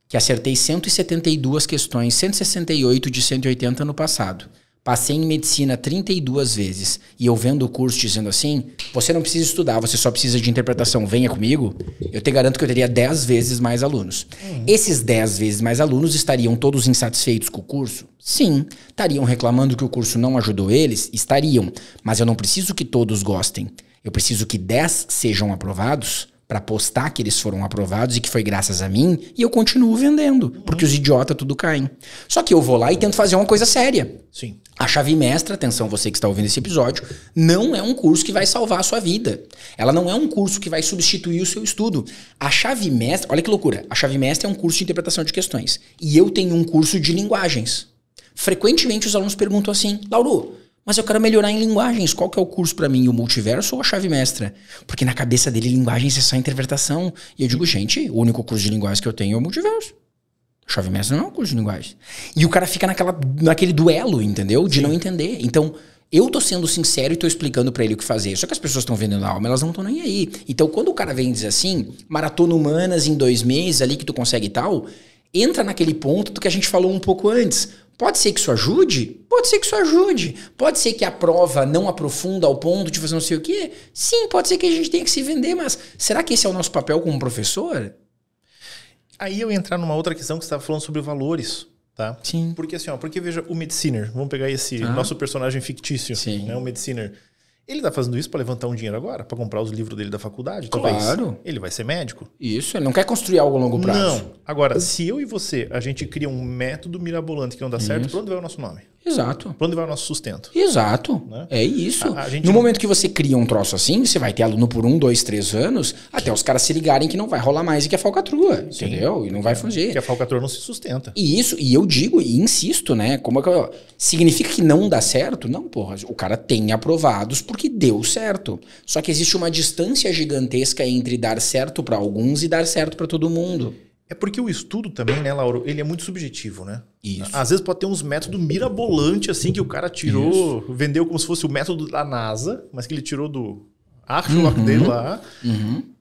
que acertei 172 questões, 168 de 180 no passado, passei em medicina 32 vezes e eu vendo o curso dizendo assim, você não precisa estudar, você só precisa de interpretação, venha comigo, eu te garanto que eu teria 10 vezes mais alunos. Esses 10 vezes mais alunos estariam todos insatisfeitos com o curso? Sim. Estariam reclamando que o curso não ajudou eles? Estariam. Mas eu não preciso que todos gostem. Eu preciso que 10 sejam aprovados para postar que eles foram aprovados e que foi graças a mim, e eu continuo vendendo, porque os idiotas tudo caem. Só que eu vou lá e tento fazer uma coisa séria. Sim. A Chave Mestra, atenção você que está ouvindo esse episódio, não é um curso que vai salvar a sua vida. Ela não é um curso que vai substituir o seu estudo. A Chave Mestra, olha que loucura, a Chave Mestra é um curso de interpretação de questões. E eu tenho um curso de linguagens. Frequentemente os alunos perguntam assim, Lauro, mas eu quero melhorar em linguagens. Qual que é o curso para mim? O multiverso ou a chave mestra? Porque na cabeça dele, linguagens é só interpretação. E eu digo, gente, o único curso de linguagens que eu tenho é o multiverso. A chave mestra não é um curso de linguagens. E o cara fica naquele duelo, entendeu? De não entender. Então, eu tô sendo sincero e tô explicando para ele o que fazer. Só que as pessoas estão vendendo a alma, elas não estão nem aí. Então, quando o cara vem e diz assim, maratona humanas em 2 meses ali que tu consegue e tal, entra naquele ponto do que a gente falou um pouco antes. Pode ser que isso ajude? Pode ser que isso ajude. Pode ser que a prova não aprofunda ao ponto de fazer não sei o quê? Sim, pode ser que a gente tenha que se vender, mas será que esse é o nosso papel como professor? Aí eu ia entrar numa outra questão que você estava falando sobre valores, tá? Sim. Porque assim, ó, porque veja, o Mediciner, vamos pegar esse nosso personagem fictício, né, o Mediciner. Ele tá fazendo isso para levantar um dinheiro agora, para comprar os livros dele da faculdade, talvez. Claro. Ele vai ser médico. Isso, ele não quer construir algo a longo prazo. Não. Agora, se eu e você, a gente cria um método mirabolante que não dá certo, para onde vai o nosso nome? Exato. Para onde vai o nosso sustento? Exato. Né? É isso. No momento que você cria um troço assim, você vai ter aluno por 1, 2, 3 anos, até os caras se ligarem que não vai rolar mais e que é falcatrua, entendeu? E não vai fugir. Que a falcatrua não se sustenta. E isso, e eu digo e insisto, né? Como é que significa que não dá certo? Não, porra. O cara tem aprovados porque deu certo. Só que existe uma distância gigantesca entre dar certo para alguns e dar certo para todo mundo. É porque o estudo também, né, Lauro, ele é muito subjetivo, né? Isso. Às vezes pode ter uns métodos mirabolantes, assim, que o cara tirou, vendeu como se fosse o método da NASA, mas que ele tirou do Archlock dele lá.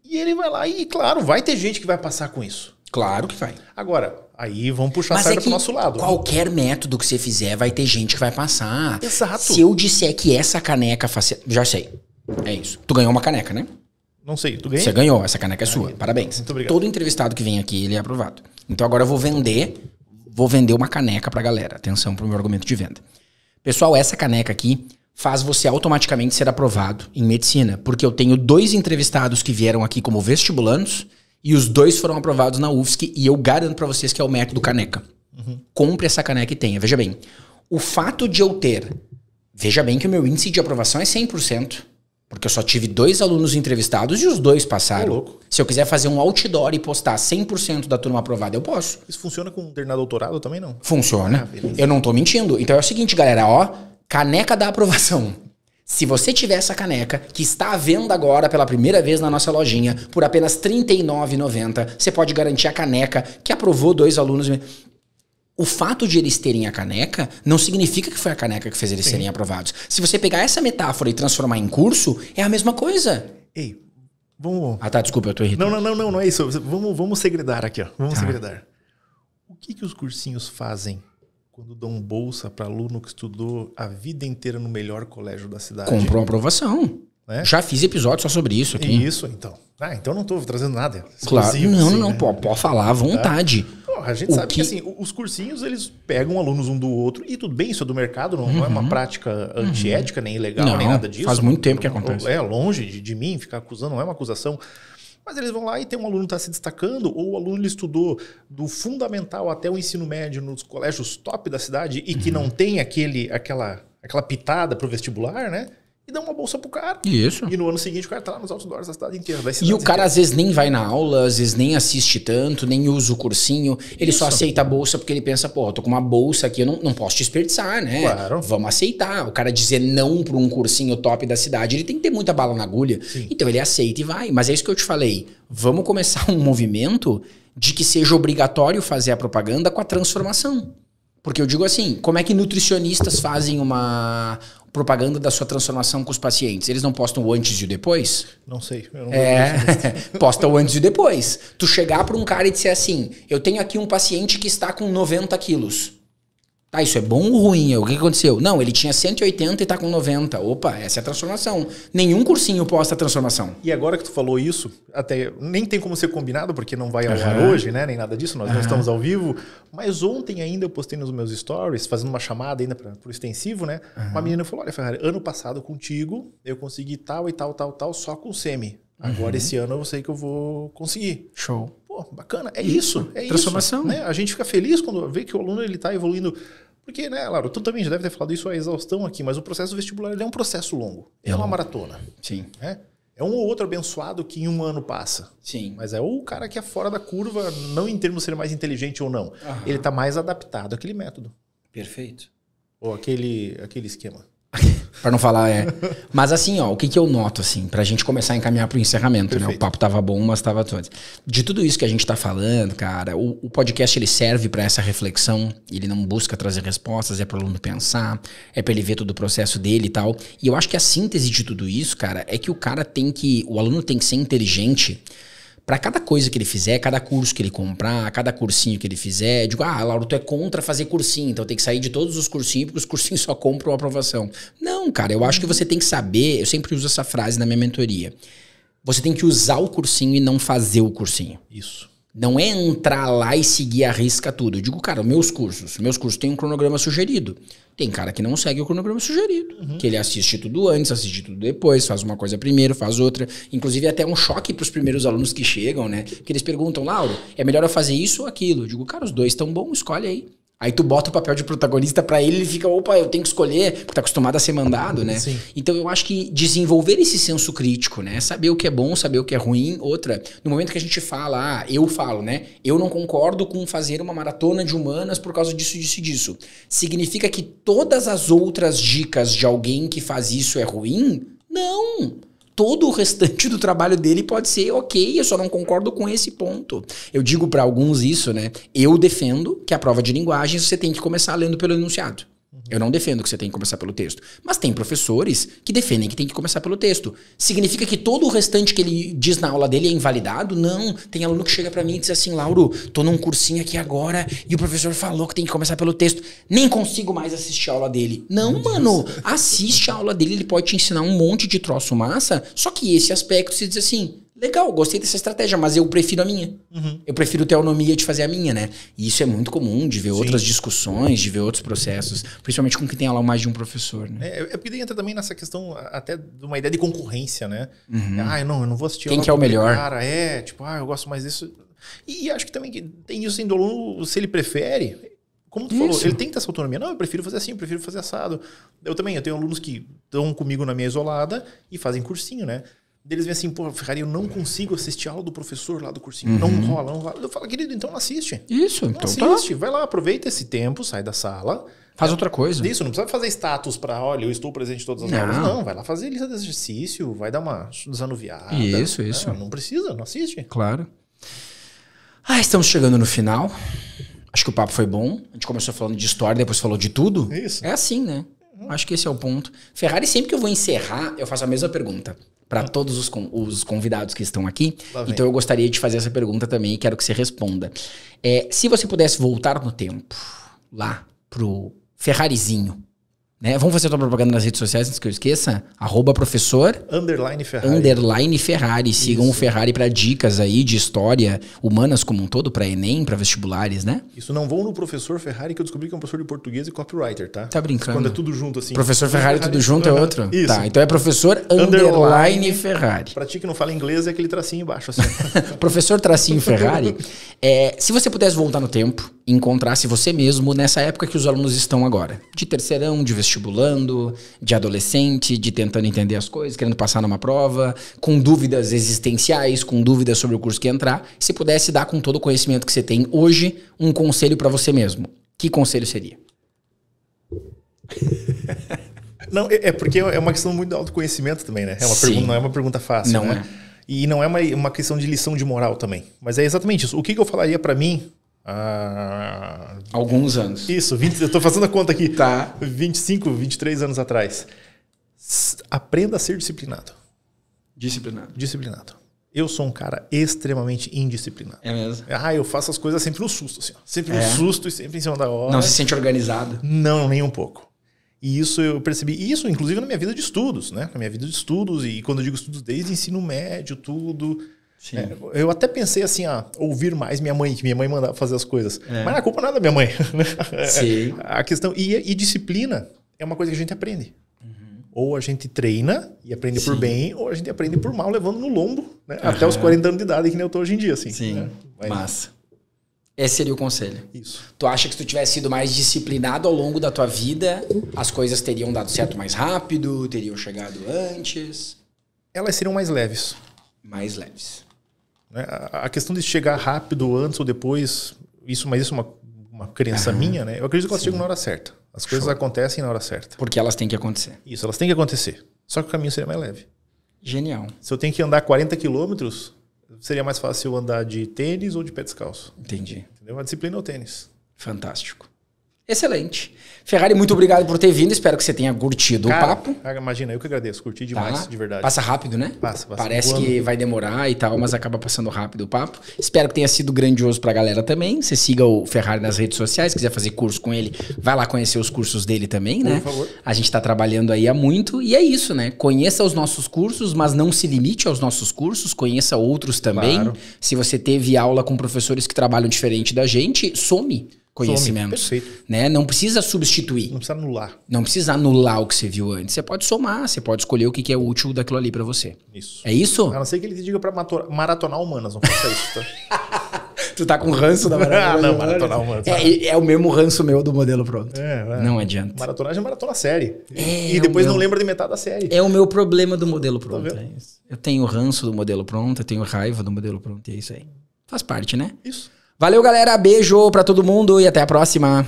E ele vai lá e, claro, vai ter gente que vai passar com isso. Claro que vai. Agora, aí vamos puxar a sarda pro nosso lado. Qualquer método que você fizer vai ter gente que vai passar. Exato. Se eu disser que essa caneca faz... Já sei. É isso. Tu ganhou uma caneca, né? Não sei, tu ganhou? Você ganhou, essa caneca é sua. Parabéns. Muito obrigado. Todo entrevistado que vem aqui, ele é aprovado. Então agora eu vou vender uma caneca pra galera. Atenção pro meu argumento de venda. Pessoal, essa caneca aqui faz você automaticamente ser aprovado em medicina, porque eu tenho 2 entrevistados que vieram aqui como vestibulandos e os 2 foram aprovados na UFSC e eu garanto pra vocês que é o método caneca. Compre essa caneca e tenha. Veja bem, o fato de eu ter... Veja bem que o meu índice de aprovação é 100%. Porque eu só tive 2 alunos entrevistados e os 2 passaram. Louco. Se eu quiser fazer um outdoor e postar 100% da turma aprovada, eu posso. Isso funciona com terminar doutorado também, não? Funciona. Eu não tô mentindo. Então é o seguinte, galera, ó. Caneca da aprovação. Se você tiver essa caneca, que está à venda agora pela primeira vez na nossa lojinha, por apenas R$ 39,90, você pode garantir a caneca que aprovou 2 alunos. O fato de eles terem a caneca não significa que foi a caneca que fez eles serem aprovados. Se você pegar essa metáfora e transformar em curso, é a mesma coisa. Ei, vamos... Ah, tá, desculpa, eu tô irritado. Não é isso. Vamos segredar aqui, ó. Vamos segredar. O que os cursinhos fazem quando dão bolsa para aluno que estudou a vida inteira no melhor colégio da cidade? Comprou aprovação. Né? Já fiz episódio só sobre isso aqui. Isso, então. Então não tô trazendo nada. Claro. Não, né? Pode falar à vontade. A gente sabe que assim, os cursinhos, eles pegam alunos um do outro, e tudo bem, isso é do mercado, não é uma prática antiética, nem ilegal, nem nada disso. Faz muito tempo que acontece. É longe de mim ficar acusando, não é uma acusação. Mas eles vão lá e tem um aluno que está se destacando, ou o aluno ele estudou do fundamental até o ensino médio nos colégios top da cidade e que não tem aquela pitada para o vestibular, né? E dá uma bolsa pro cara. Isso. E no ano seguinte o cara tá lá nos outdoors da cidade inteira. E o cara às vezes nem vai na aula, às vezes nem assiste tanto, nem usa o cursinho. Ele só aceita a bolsa porque ele pensa, pô, eu tô com uma bolsa aqui, eu não posso desperdiçar, né? Claro. Vamos aceitar. O cara dizer não pra um cursinho top da cidade, ele tem que ter muita bala na agulha. Sim. Então ele aceita e vai. Mas é isso que eu te falei. Vamos começar um movimento de que seja obrigatório fazer a propaganda com a transformação. Porque eu digo assim, como é que nutricionistas fazem propaganda da sua transformação com os pacientes, eles não postam o antes e o depois? Não sei. Eu não posta o antes e o depois. Tu chegar para um cara e dizer assim, eu tenho aqui um paciente que está com 90 quilos. Tá, isso é bom ou ruim? O que aconteceu? Não, ele tinha 180 e tá com 90. Opa, essa é a transformação. Nenhum cursinho posta a transformação. E agora que tu falou isso, até nem tem como ser combinado, porque não vai ao ar hoje, né? Nem nada disso, nós não estamos ao vivo. Mas ontem ainda eu postei nos meus stories, fazendo uma chamada ainda pro extensivo, né? Uma menina falou, olha, Ferrari, ano passado contigo eu consegui tal e tal, só com o semi. Agora esse ano eu sei que eu vou conseguir. Show. Pô, bacana. É isso. É transformação. Isso, né? A gente fica feliz quando vê que o aluno ele tá evoluindo. Porque, né, Laura, tu também já deve ter falado isso a exaustão aqui, mas o processo vestibular ele é um processo longo. É uma maratona. Sim. É um ou outro abençoado que em um ano passa. Sim. Mas é o cara que é fora da curva, não em termos de ser mais inteligente ou não. Ele tá mais adaptado àquele método. Perfeito. Ou aquele esquema. Pra não falar, Mas assim, ó, o que eu noto, assim, pra gente começar a encaminhar pro encerramento, Perfeito. Né? O papo tava bom, mas tava todo. De tudo isso que a gente tá falando, cara, o podcast ele serve pra essa reflexão, ele não busca trazer respostas, é pro aluno pensar, é pra ele ver todo o processo dele e tal. E eu acho que a síntese de tudo isso, cara, é que o aluno tem que ser inteligente. Pra cada coisa que ele fizer, cada curso que ele comprar, cada cursinho que ele fizer, eu digo, Lauro, tu é contra fazer cursinho, então tem que sair de todos os cursinhos, porque os cursinhos só compram aprovação. Não, cara, eu acho que você tem que saber, eu sempre uso essa frase na minha mentoria, você tem que usar o cursinho e não fazer o cursinho. Isso. Não é entrar lá e seguir a risca tudo. Eu digo, cara, meus cursos têm um cronograma sugerido. Tem cara que não segue o cronograma sugerido. Que ele assiste tudo antes, assiste tudo depois, faz uma coisa primeiro, faz outra. Inclusive é até um choque pros primeiros alunos que chegam, né? Que eles perguntam, Lauro, é melhor eu fazer isso ou aquilo? Eu digo, cara, os dois estão bons, escolhe aí. Aí tu bota o papel de protagonista pra ele fica, opa, eu tenho que escolher, porque tá acostumado a ser mandado, né? Sim. Então eu acho que desenvolver esse senso crítico, né? Saber o que é bom, saber o que é ruim. Outra, no momento que a gente fala, eu falo, né? Eu não concordo com fazer uma maratona de humanas por causa disso, disso e disso. Significa que todas as outras dicas de alguém que faz isso é ruim? Não! Todo o restante do trabalho dele pode ser ok, eu só não concordo com esse ponto. Eu digo para alguns isso, né? Eu defendo que a prova de linguagem você tem que começar lendo pelo enunciado. Eu não defendo que você tem que começar pelo texto. Mas tem professores que defendem que tem que começar pelo texto. Significa que todo o restante que ele diz na aula dele é invalidado? Não. Tem aluno que chega pra mim e diz assim, Lauro, tô num cursinho aqui agora e o professor falou que tem que começar pelo texto. Nem consigo mais assistir a aula dele. Não, mano. Assiste a aula dele, ele pode te ensinar um monte de troço massa, só que esse aspecto você diz assim... Legal, gostei dessa estratégia, mas eu prefiro a minha. Eu prefiro ter a autonomia de fazer a minha, né? E isso é muito comum, de ver outras discussões, de ver outros processos, principalmente com quem tem lá mais de um professor, né? É porque entra também nessa questão até de uma ideia de concorrência, né? Eu não vou assistir. Quem que é o melhor? Cara, eu gosto mais disso. E acho que também tem isso do aluno, se ele prefere... Como tu falou, ele tem que ter essa autonomia. Não, eu prefiro fazer assim, eu prefiro fazer assado. Eu tenho alunos que estão comigo na minha isolada e fazem cursinho, né? Eles vêm assim, pô, Ferrari, eu não consigo assistir a aula do professor lá do cursinho. Não rola. Eu falo, querido, então não assiste. Isso, não então assiste. Vai lá, aproveita esse tempo, sai da sala. Faz outra coisa. Isso, não precisa fazer status pra, olha, eu estou presente em todas as aulas. Não, vai lá fazer lista de exercício, vai dar uma desanuviada. Isso. Não precisa, não assiste. Claro. Estamos chegando no final. Acho que o papo foi bom. A gente começou falando de história, depois falou de tudo. Isso. É assim, né? Acho que esse é o ponto. Ferrari, sempre que eu vou encerrar, eu faço a mesma pergunta para todos os convidados que estão aqui. Então eu gostaria de fazer essa pergunta também e quero que você responda. Se você pudesse voltar no tempo, lá pro Ferrarizinho, né? Vamos fazer a tua propaganda nas redes sociais antes que eu esqueça? @professor _Ferrari. Sigam o Ferrari para dicas aí de história, humanas como um todo, para Enem, para vestibulares, né? Isso, não vão no professor Ferrari, que eu descobri que é um professor de português e copywriter, tá? Tá brincando? Quando é tudo junto assim. Professor Ferrari tudo junto é outro? Isso. Tá, então é professor Ferrari. Pra ti que não fala inglês, é aquele tracinho embaixo assim. Professor tracinho Ferrari. Se você pudesse voltar no tempo e encontrasse você mesmo nessa época que os alunos estão agora, de terceirão, de vestibulando, de adolescente, de tentando entender as coisas, querendo passar numa prova, com dúvidas existenciais, com dúvidas sobre o curso que entrar, se pudesse dar com todo o conhecimento que você tem hoje, um conselho pra você mesmo, que conselho seria? Não, porque é uma questão muito de autoconhecimento também, né? Pergunta, não é uma pergunta fácil, não, né? E não é uma questão de lição de moral também. Mas é exatamente isso. O que eu falaria pra mim... Alguns anos. Isso, eu tô fazendo a conta aqui. Tá. 25, 23 anos atrás. Aprenda a ser disciplinado. Disciplinado. Eu sou um cara extremamente indisciplinado. É mesmo? Eu faço as coisas sempre no susto, assim, ó. Sempre no susto e sempre em cima da hora. Não se sente organizado? Não, nem um pouco. E isso eu percebi, isso inclusive na minha vida de estudos, né? Na minha vida de estudos, e quando eu digo estudos, desde ensino médio, tudo. Eu até pensei assim, ouvir mais minha mãe, que minha mãe mandava fazer as coisas. Mas a culpa não é da minha mãe. Sim. A questão, e disciplina é uma coisa que a gente aprende. Ou a gente treina e aprende por bem, ou a gente aprende por mal, levando no lombo, né? Até os 40 anos de idade, que nem eu tô hoje em dia, assim. Sim, né? massa. Esse seria o conselho. Isso. Tu acha que se tu tivesse sido mais disciplinado ao longo da tua vida, as coisas teriam dado certo mais rápido, teriam chegado antes? Elas seriam mais leves. Mais leves. Né? A questão de chegar rápido, antes ou depois, mas isso é uma crença minha, né? Eu acredito que elas chegam na hora certa. As coisas acontecem na hora certa. Porque elas têm que acontecer. Isso, elas têm que acontecer. Só que o caminho seria mais leve. Genial. Se eu tenho que andar 40 quilômetros, seria mais fácil eu andar de tênis ou de pé descalço. Entendi. Entendeu? A disciplina é o tênis. Fantástico. Excelente. Ferrari, muito obrigado por ter vindo. Espero que você tenha curtido o papo. Imagina, eu que agradeço. Curti demais, de verdade. Passa rápido, né? Passa. Parece voando. que vai demorar e tal, mas acaba passando rápido o papo. Espero que tenha sido grandioso pra galera também. Você siga o Ferrari nas redes sociais. Se quiser fazer curso com ele, vai lá conhecer os cursos dele também, né? Por favor. A gente tá trabalhando aí há muito. E é isso, né? Conheça os nossos cursos, mas não se limite aos nossos cursos. Conheça outros também. Claro. Se você teve aula com professores que trabalham diferente da gente, some conhecimentos, né? Não precisa substituir. Não precisa anular. Não precisa anular o que você viu antes. Você pode somar, você pode escolher o que é útil daquilo ali pra você. Isso. É isso? A não ser que ele te diga pra maratonar humanas, não faça isso, tá? Tu tá com ranço da maratona? Não, maratonar humanas. É o mesmo ranço meu do modelo pronto. Não adianta. Maratonagem é maratona série. E depois não lembra de metade da série. É o meu problema do modelo pronto. Tá vendo? Eu tenho ranço do modelo pronto, eu tenho raiva do modelo pronto, e é isso aí. Faz parte, né? Isso. Valeu, galera. Beijo pra todo mundo e até a próxima.